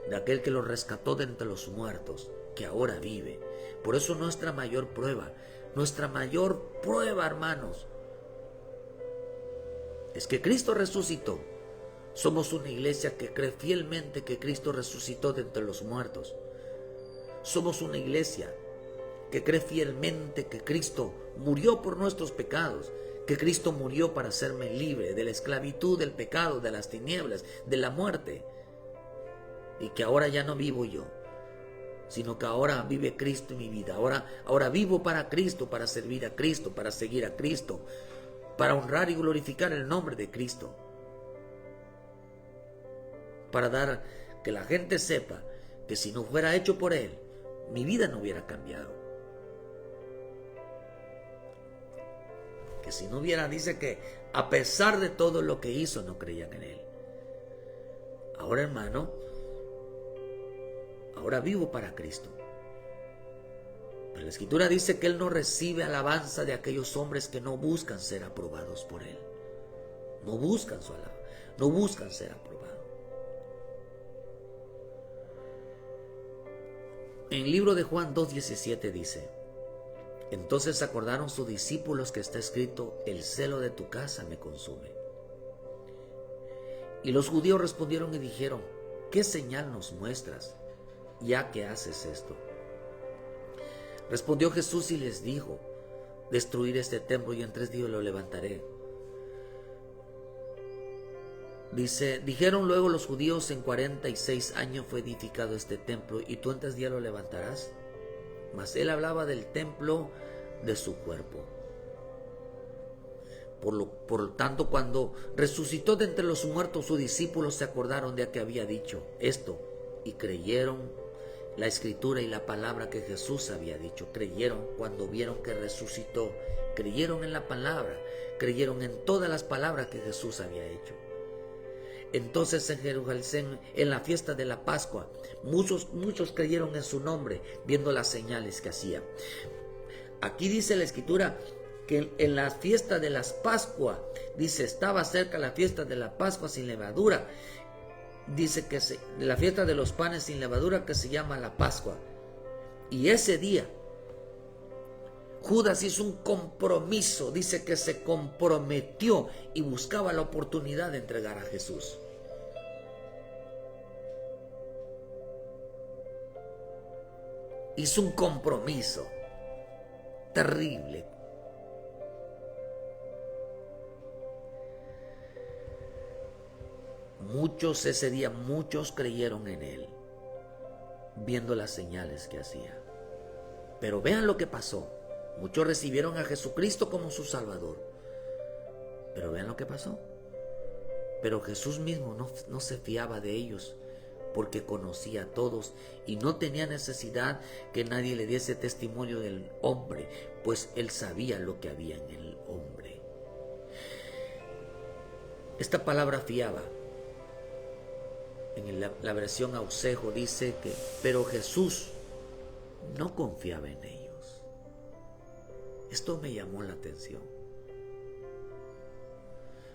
de aquel que los rescató de entre los muertos, que ahora vive. Por eso nuestra mayor prueba, hermanos, es que Cristo resucitó. Somos una iglesia que cree fielmente que Cristo resucitó de entre los muertos. Somos una iglesia que cree fielmente que Cristo murió por nuestros pecados, que Cristo murió para hacerme libre de la esclavitud, del pecado, de las tinieblas, de la muerte. Y que ahora ya no vivo yo, sino que ahora vive Cristo en mi vida. Ahora vivo para Cristo, para servir a Cristo, para seguir a Cristo, para honrar y glorificar el nombre de Cristo. Para dar que la gente sepa que si no fuera hecho por Él, mi vida no hubiera cambiado. Que si no hubiera, dice que a pesar de todo lo que hizo, no creían en Él. Ahora, hermano, ahora vivo para Cristo. Pero la Escritura dice que Él no recibe alabanza de aquellos hombres que no buscan ser aprobados por Él. No buscan su alabanza, no buscan ser aprobados. En el libro de Juan 2:17 dice: entonces acordaron sus discípulos que está escrito, el celo de tu casa me consume. Y los judíos respondieron y dijeron, ¿qué señal nos muestras, ya que haces esto? Respondió Jesús y les dijo, destruir este templo y en 3 días lo levantaré. Dice, dijeron luego los judíos: en 46 años fue edificado este templo, y tú en 3 días lo levantarás. Mas él hablaba del templo de su cuerpo. Por lo tanto, cuando resucitó de entre los muertos, sus discípulos se acordaron de que había dicho esto y creyeron la escritura y la palabra que Jesús había dicho. Creyeron cuando vieron que resucitó, creyeron en la palabra, creyeron en todas las palabras que Jesús había hecho. Entonces en Jerusalén, en la fiesta de la Pascua, muchos creyeron en su nombre, viendo las señales que hacía. Aquí dice la escritura que en la fiesta de las Pascua, dice, estaba cerca la fiesta de la Pascua sin levadura. Dice que la fiesta de los panes sin levadura, que se llama la Pascua. Y ese día Judas hizo un compromiso, dice que se comprometió y buscaba la oportunidad de entregar a Jesús. Hizo un compromiso terrible. Ese día muchos creyeron en él, viendo las señales que hacía. Pero vean lo que pasó. Muchos recibieron a Jesucristo como su Salvador. Pero vean lo que pasó. Pero Jesús mismo no se fiaba de ellos, porque conocía a todos y no tenía necesidad que nadie le diese testimonio del hombre, pues él sabía lo que había en el hombre. Esta palabra fiaba, en la versión Ausejo, dice que, pero Jesús no confiaba en ellos. Esto me llamó la atención,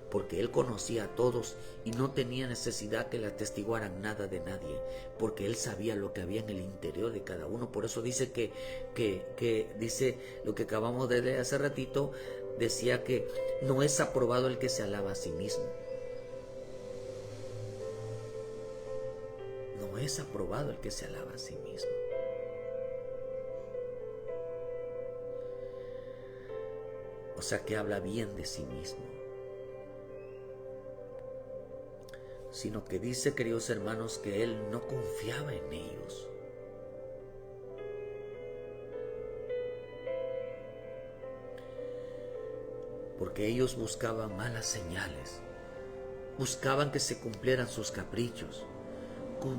porque él conocía a todos y no tenía necesidad que le atestiguaran nada de nadie, porque él sabía lo que había en el interior de cada uno. Por eso dice que dice lo que acabamos de leer hace ratito, decía que no es aprobado el que se alaba a sí mismo. No es aprobado el que se alaba a sí mismo. O sea, que habla bien de sí mismo. Sino que dice, queridos hermanos, que él no confiaba en ellos. Porque ellos buscaban malas señales. Buscaban que se cumplieran sus caprichos.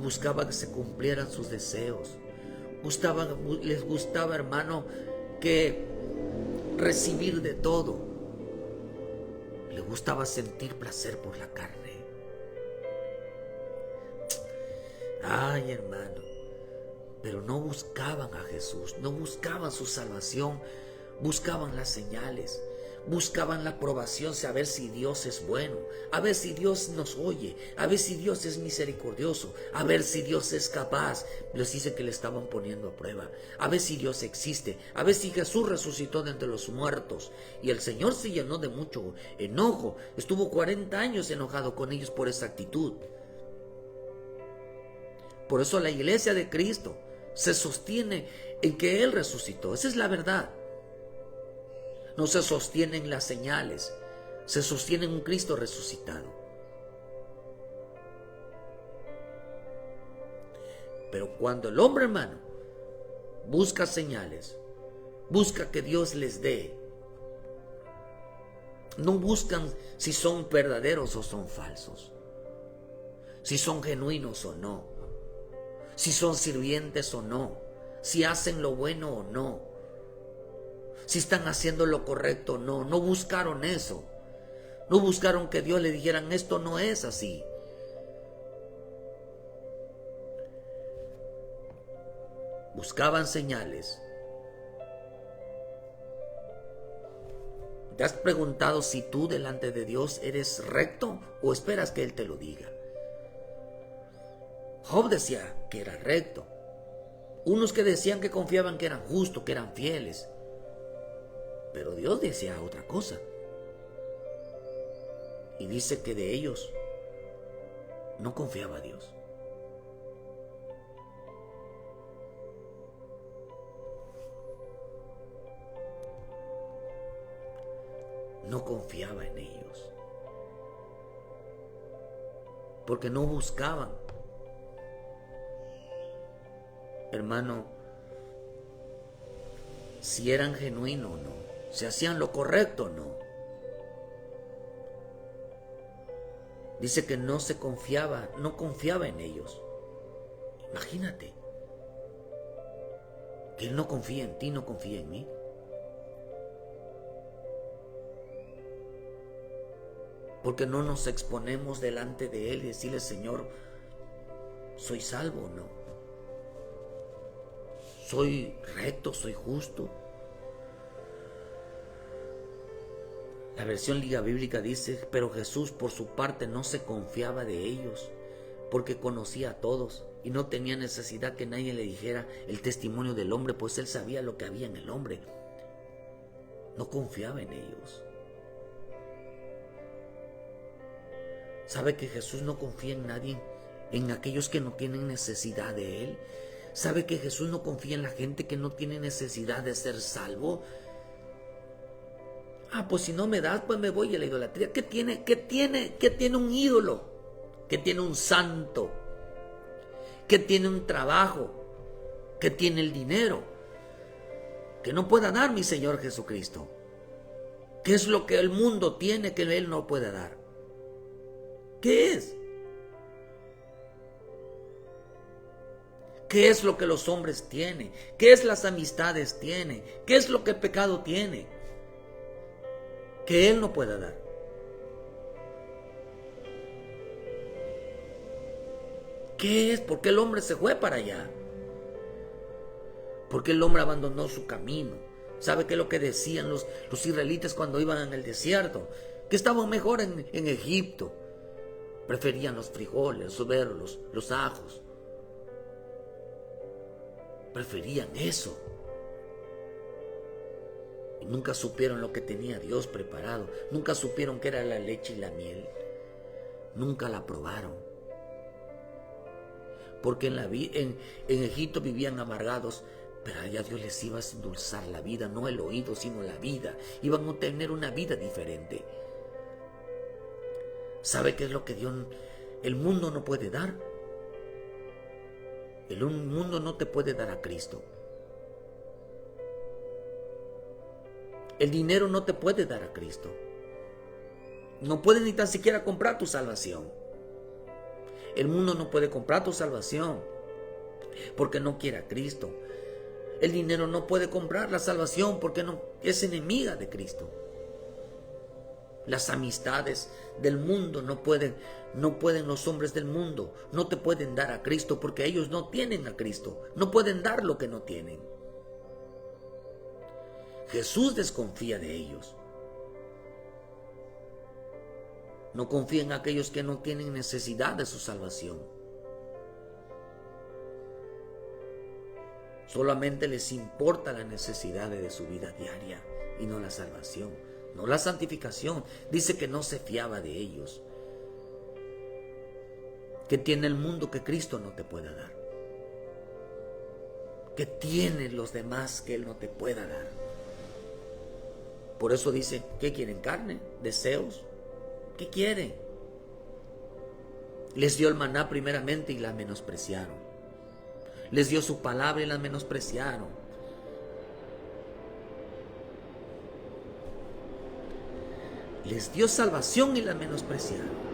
Buscaban que se cumplieran sus deseos. Les gustaba, hermano, que recibir de todo. Les gustaba sentir placer por la carne. Ay, hermano, pero no buscaban a Jesús, no buscaban su salvación, buscaban las señales, buscaban la aprobación, a ver si Dios es bueno, a ver si Dios nos oye, a ver si Dios es misericordioso, a ver si Dios es capaz. Les dice que le estaban poniendo a prueba, a ver si Dios existe, a ver si Jesús resucitó de entre los muertos. Y el Señor se llenó de mucho enojo, estuvo 40 años enojado con ellos por esa actitud. Por eso la iglesia de Cristo se sostiene en que Él resucitó. Esa es la verdad. No se sostiene en las señales, se sostiene en un Cristo resucitado. Pero cuando el hombre, hermano, busca señales, busca que Dios les dé, no buscan si son verdaderos o son falsos, si son genuinos o no, si son sirvientes o no, si hacen lo bueno o no, si están haciendo lo correcto o no. No buscaron eso. No buscaron que Dios le dijeran, esto no es así. Buscaban señales. ¿Te has preguntado si tú delante de Dios eres recto o esperas que Él te lo diga? Job decía que era recto. Unos que decían que confiaban que eran justos, que eran fieles. Pero Dios decía otra cosa. Y dice que de ellos no confiaba Dios. No confiaba en ellos. porque no buscaban, hermano, si eran genuinos o no, si hacían lo correcto o no. Dice que no confiaba en ellos. Imagínate, que Él no confía en ti, no confía en mí. Porque no nos exponemos delante de Él y decirle: Señor, ¿soy salvo o no? ¿Soy recto? ¿Soy justo? La versión Liga Bíblica dice: pero Jesús por su parte no se confiaba de ellos, porque conocía a todos y no tenía necesidad que nadie le dijera el testimonio del hombre, pues Él sabía lo que había en el hombre. No confiaba en ellos. ¿Sabe que Jesús no confía en nadie, en aquellos que no tienen necesidad de Él? ¿Sabe que Jesús no confía en la gente que no tiene necesidad de ser salvo? Pues si no me das, pues me voy a la idolatría. ¿Qué tiene un ídolo? ¿Qué tiene un santo? ¿Qué tiene un trabajo? ¿Qué tiene el dinero? Que no pueda dar mi Señor Jesucristo. ¿Qué es lo que el mundo tiene que Él no puede dar? ¿Qué es? ¿Qué es lo que los hombres tienen? ¿Qué es las amistades tienen? ¿Qué es lo que el pecado tiene que Él no pueda dar? ¿Qué es? ¿Por qué el hombre se fue para allá? ¿Por qué el hombre abandonó su camino? ¿Sabe qué es lo que decían los israelitas cuando iban en el desierto? Que estaban mejor en Egipto. Preferían los frijoles, los tubérculos, los ajos. Preferían eso. Y nunca supieron lo que tenía Dios preparado. Nunca supieron que era la leche y la miel. Nunca la probaron. Porque en Egipto vivían amargados, pero allá Dios les iba a endulzar la vida, no el oído, sino la vida. Iban a tener una vida diferente. ¿Sabe qué es lo que el mundo no puede dar? El mundo no te puede dar a Cristo. El dinero no te puede dar a Cristo. No puede ni tan siquiera comprar tu salvación. El mundo no puede comprar tu salvación porque no quiere a Cristo. El dinero no puede comprar la salvación porque no es enemiga de Cristo. Las amistades del mundo no pueden los hombres del mundo, no te pueden dar a Cristo porque ellos no tienen a Cristo, no pueden dar lo que no tienen. Jesús desconfía de ellos. No confía en aquellos que no tienen necesidad de su salvación. Solamente les importa la necesidad de su vida diaria y no la salvación, no la santificación. Dice que no se fiaba de ellos. ¿Qué tiene el mundo que Cristo no te pueda dar? ¿Qué tienen los demás que Él no te pueda dar? Por eso dice, ¿qué quieren? ¿Carne? ¿Deseos? ¿Qué quieren? Les dio el maná primeramente y la menospreciaron. Les dio su palabra y la menospreciaron. Les dio salvación y la menospreciaron.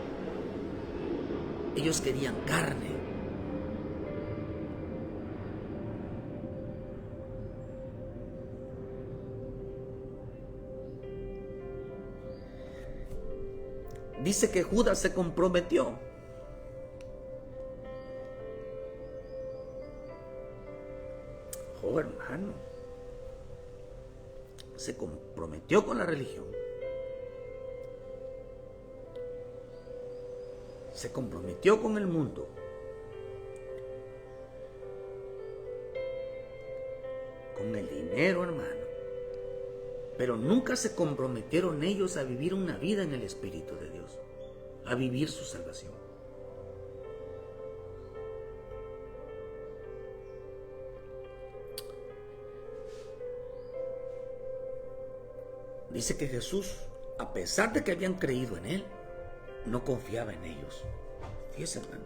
Ellos querían carne. Dice que Judas se comprometió. Oh, hermano, se comprometió con la religión. Se comprometió con el mundo. Con el dinero, hermano. Pero nunca se comprometieron ellos a vivir una vida en el Espíritu de Dios, a vivir su salvación. Dice que Jesús, a pesar de que habían creído en Él, no confiaba en ellos. Fíjese, hermano.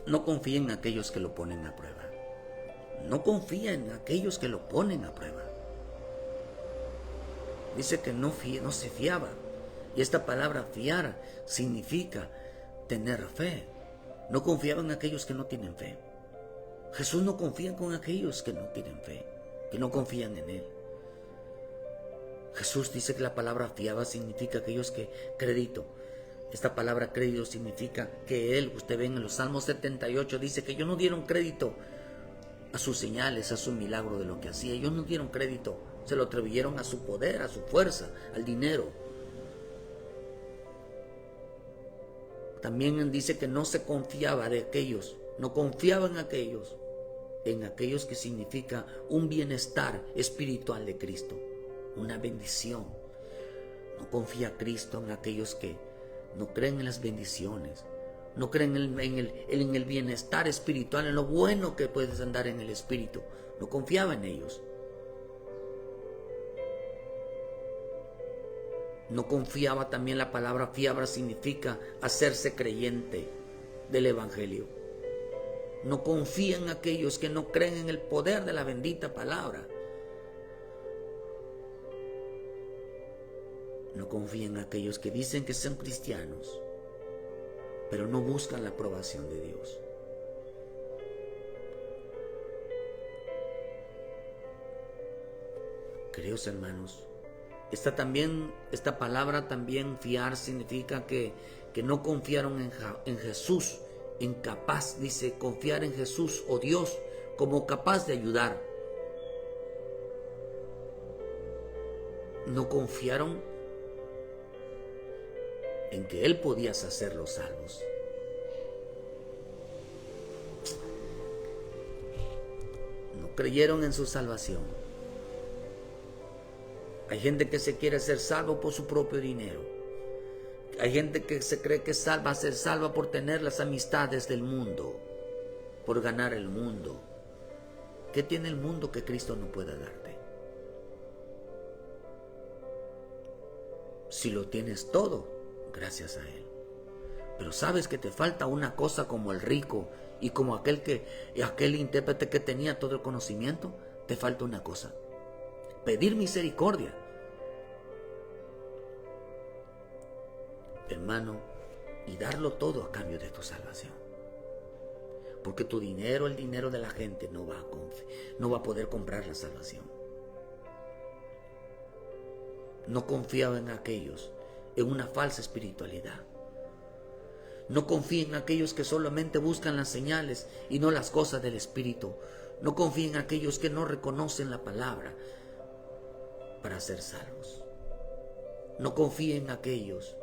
No confía en aquellos que lo ponen a prueba. No confía en aquellos que lo ponen a prueba. Dice que no se fiaba. Y esta palabra fiar significa tener fe. No confiaba en aquellos que no tienen fe. Jesús no confía con aquellos que no tienen fe, que no confían en Él. Jesús dice que la palabra fiaba significa aquellos que crédito. Esta palabra crédito significa que Él, usted ve en los Salmos 78, dice que ellos no dieron crédito a sus señales, a su milagro de lo que hacía. Ellos no dieron crédito, se lo atribuyeron a su poder, a su fuerza, al dinero. También dice que no se confiaba de aquellos, no confiaba en aquellos que significa un bienestar espiritual de Cristo, una bendición. No confía Cristo en aquellos que no creen en las bendiciones, no creen en el bienestar espiritual, en lo bueno que puedes andar en el espíritu. No confiaba en ellos. No confiaba. También la palabra fiaba significa hacerse creyente del evangelio. No confía en aquellos que no creen en el poder de la bendita palabra. No confía en aquellos que dicen que son cristianos, pero no buscan la aprobación de Dios. Queridos hermanos, esta palabra también fiar significa que no confiaron en Jesús, incapaz, dice, confiar en Jesús o Dios como capaz de ayudar. No confiaron en que Él podía hacerlos salvos. No creyeron en su salvación. Hay gente que se quiere ser salvo por su propio dinero. Hay gente que se cree que va a ser salva por tener las amistades del mundo, por ganar el mundo. ¿Qué tiene el mundo que Cristo no pueda darte? Si lo tienes todo, gracias a Él. Pero sabes que te falta una cosa, como el rico y como aquel intérprete que tenía todo el conocimiento. Te falta una cosa: pedir misericordia. Hermano, y darlo todo a cambio de tu salvación. Porque tu dinero, el dinero de la gente, no va a poder comprar la salvación. No confiaba en aquellos en una falsa espiritualidad. No confía en aquellos que solamente buscan las señales y no las cosas del Espíritu. No confía en aquellos que no reconocen la palabra para ser salvos. No confía en aquellos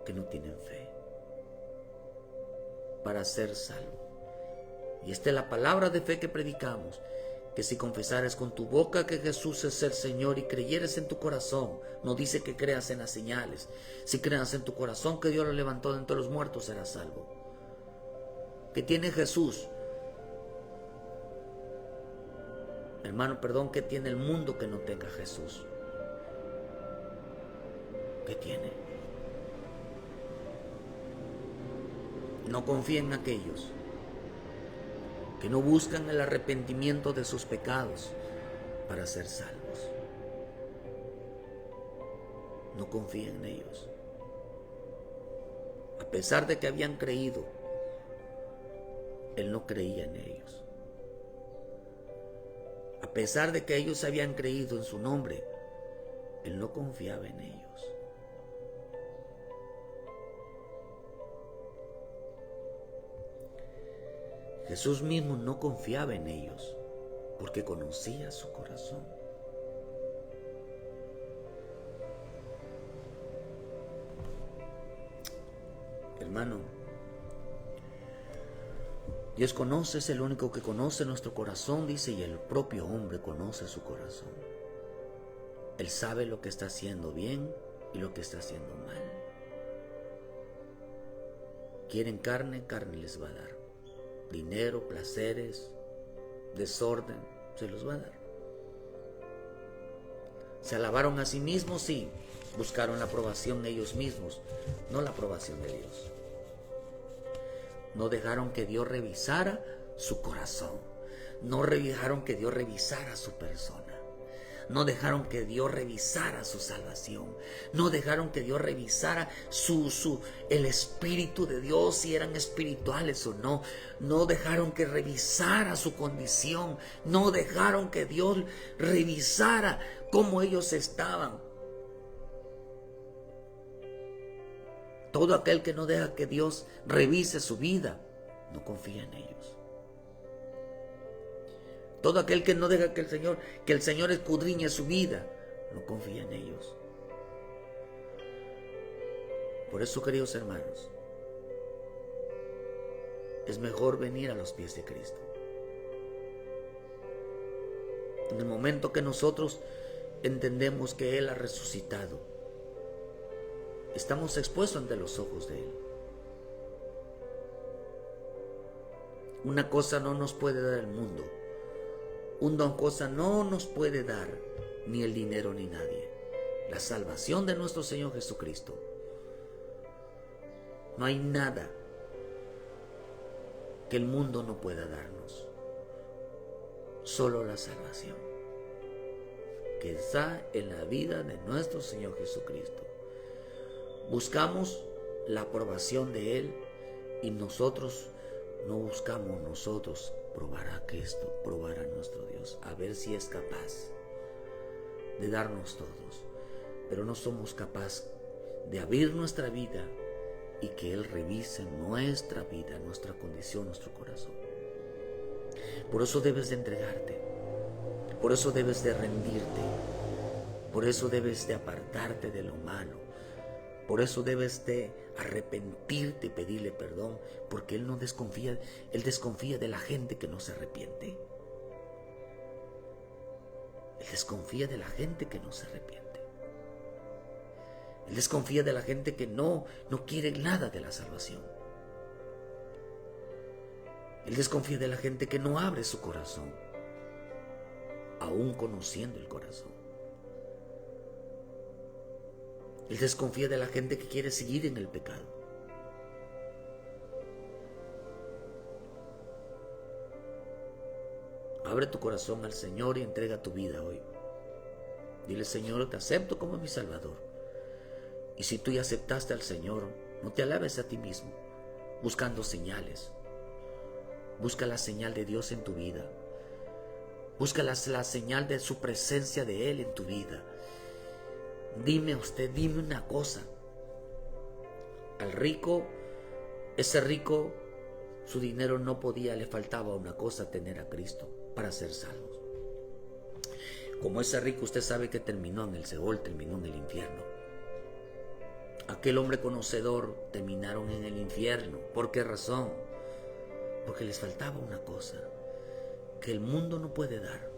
que no tienen fe para ser salvos. Y esta es la palabra de fe que predicamos: que si confesares con tu boca que Jesús es el Señor y creyeres en tu corazón, no dice que creas en las señales, si creas en tu corazón que Dios lo levantó de entre los muertos, serás salvo. ¿Qué tiene Jesús? Hermano, perdón, ¿qué tiene el mundo que no tenga Jesús? ¿Qué tiene? No confía en aquellos que no buscan el arrepentimiento de sus pecados para ser salvos. No confía en ellos. A pesar de que habían creído, Él no creía en ellos. A pesar de que ellos habían creído en su nombre, Él no confiaba en ellos. Jesús mismo no confiaba en ellos porque conocía su corazón. Hermano, Dios conoce, es el único que conoce nuestro corazón, dice, y el propio hombre conoce su corazón. Él sabe lo que está haciendo bien y lo que está haciendo mal. Quieren carne, carne les va a dar. Dinero, placeres, desorden, se los va a dar. Se alabaron a sí mismos, sí. Buscaron la aprobación ellos mismos, no la aprobación de Dios. No dejaron que Dios revisara su corazón. No dejaron que Dios revisara su persona. No dejaron que Dios revisara su salvación. No dejaron que Dios revisara el Espíritu de Dios, si eran espirituales o no. No dejaron que revisara su condición. No dejaron que Dios revisara cómo ellos estaban. Todo aquel que no deja que Dios revise su vida, no confía en ellos. Todo aquel que no deja que el Señor escudriñe su vida, no confía en ellos. Por eso, queridos hermanos, es mejor venir a los pies de Cristo. En el momento que nosotros entendemos que Él ha resucitado, estamos expuestos ante los ojos de Él. Una cosa no nos puede dar el mundo. Una cosa no nos puede dar ni el dinero ni nadie. La salvación de nuestro Señor Jesucristo. No hay nada que el mundo no pueda darnos. Solo la salvación que está en la vida de nuestro Señor Jesucristo. Buscamos la aprobación de Él y nosotros no buscamos probar a Cristo, probar a nuestro Dios, a ver si es capaz de darnos todos. Pero no somos capaces de abrir nuestra vida y que Él revise nuestra vida, nuestra condición, nuestro corazón. Por eso debes de entregarte, por eso debes de rendirte, por eso debes de apartarte de lo malo. Por eso debes de arrepentirte y pedirle perdón, porque Él desconfía de la gente que no se arrepiente. Él desconfía de la gente que no se arrepiente. Él desconfía de la gente que no quiere nada de la salvación. Él desconfía de la gente que no abre su corazón, aún conociendo el corazón. Él desconfía de la gente que quiere seguir en el pecado. Abre tu corazón al Señor y entrega tu vida hoy. Dile: Señor, te acepto como mi Salvador. Y si tú ya aceptaste al Señor, no te alabes a ti mismo, buscando señales. Busca la señal de Dios en tu vida. Busca la señal de su presencia de Él en tu vida. Dime una cosa. Al rico, ese rico, su dinero no podía, le faltaba una cosa: tener a Cristo para ser salvos. Como ese rico, usted sabe que terminó en el Seol, terminó en el infierno. Aquel hombre conocedor terminaron en el infierno. ¿Por qué razón? Porque les faltaba una cosa que el mundo no puede dar: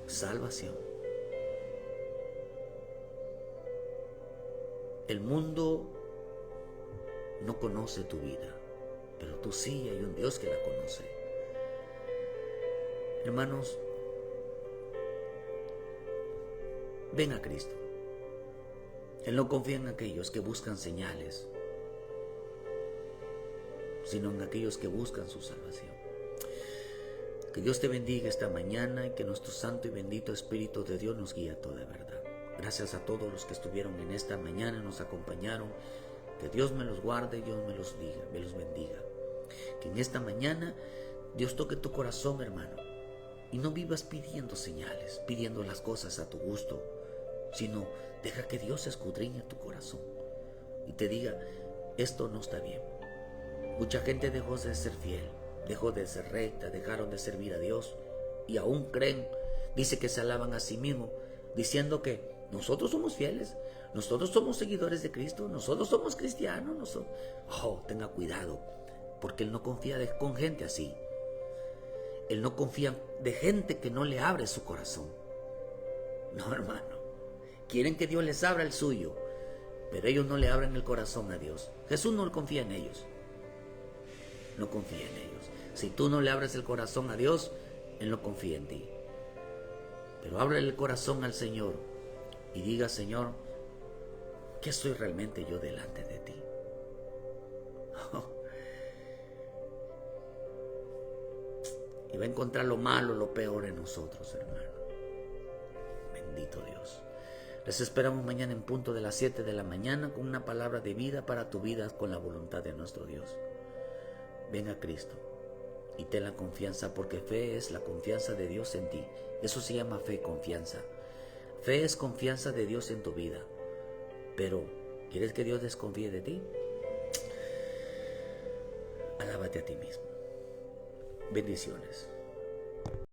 salvación. El mundo no conoce tu vida, pero tú sí, hay un Dios que la conoce. Hermanos, ven a Cristo. Él no confía en aquellos que buscan señales, sino en aquellos que buscan su salvación. Que Dios te bendiga esta mañana y que nuestro santo y bendito Espíritu de Dios nos guíe a toda verdad. Gracias a todos los que estuvieron en esta mañana, nos acompañaron. Que Dios me los guarde, Dios me los bendiga. Que en esta mañana Dios toque tu corazón, hermano, y no vivas pidiendo señales, pidiendo las cosas a tu gusto, sino deja que Dios escudriñe tu corazón y te diga: esto no está bien. Mucha gente dejó de ser fiel, dejó de ser recta, dejaron de servir a Dios y aún creen, dice que se alaban a sí mismos, diciendo que nosotros somos fieles, nosotros somos seguidores de Cristo, nosotros somos cristianos. Tenga cuidado, porque Él no confía con gente así. Él no confía de gente que no le abre su corazón. No, hermano. Quieren que Dios les abra el suyo, pero ellos no le abren el corazón a Dios. Jesús no confía en ellos. no confía en ellos. Si tú no le abres el corazón a Dios, Él no confía en ti. Pero ábrele el corazón al Señor y diga: Señor, ¿qué soy realmente yo delante de ti? Y va a encontrar lo malo, lo peor en nosotros, hermano. Bendito Dios. Les esperamos mañana en punto de las 7 de la mañana con una palabra de vida para tu vida con la voluntad de nuestro Dios. Ven a Cristo y ten la confianza, porque fe es la confianza de Dios en ti. Eso se llama fe, confianza. Fe es confianza de Dios en tu vida. Pero, ¿quieres que Dios desconfíe de ti? Alábate a ti mismo. Bendiciones.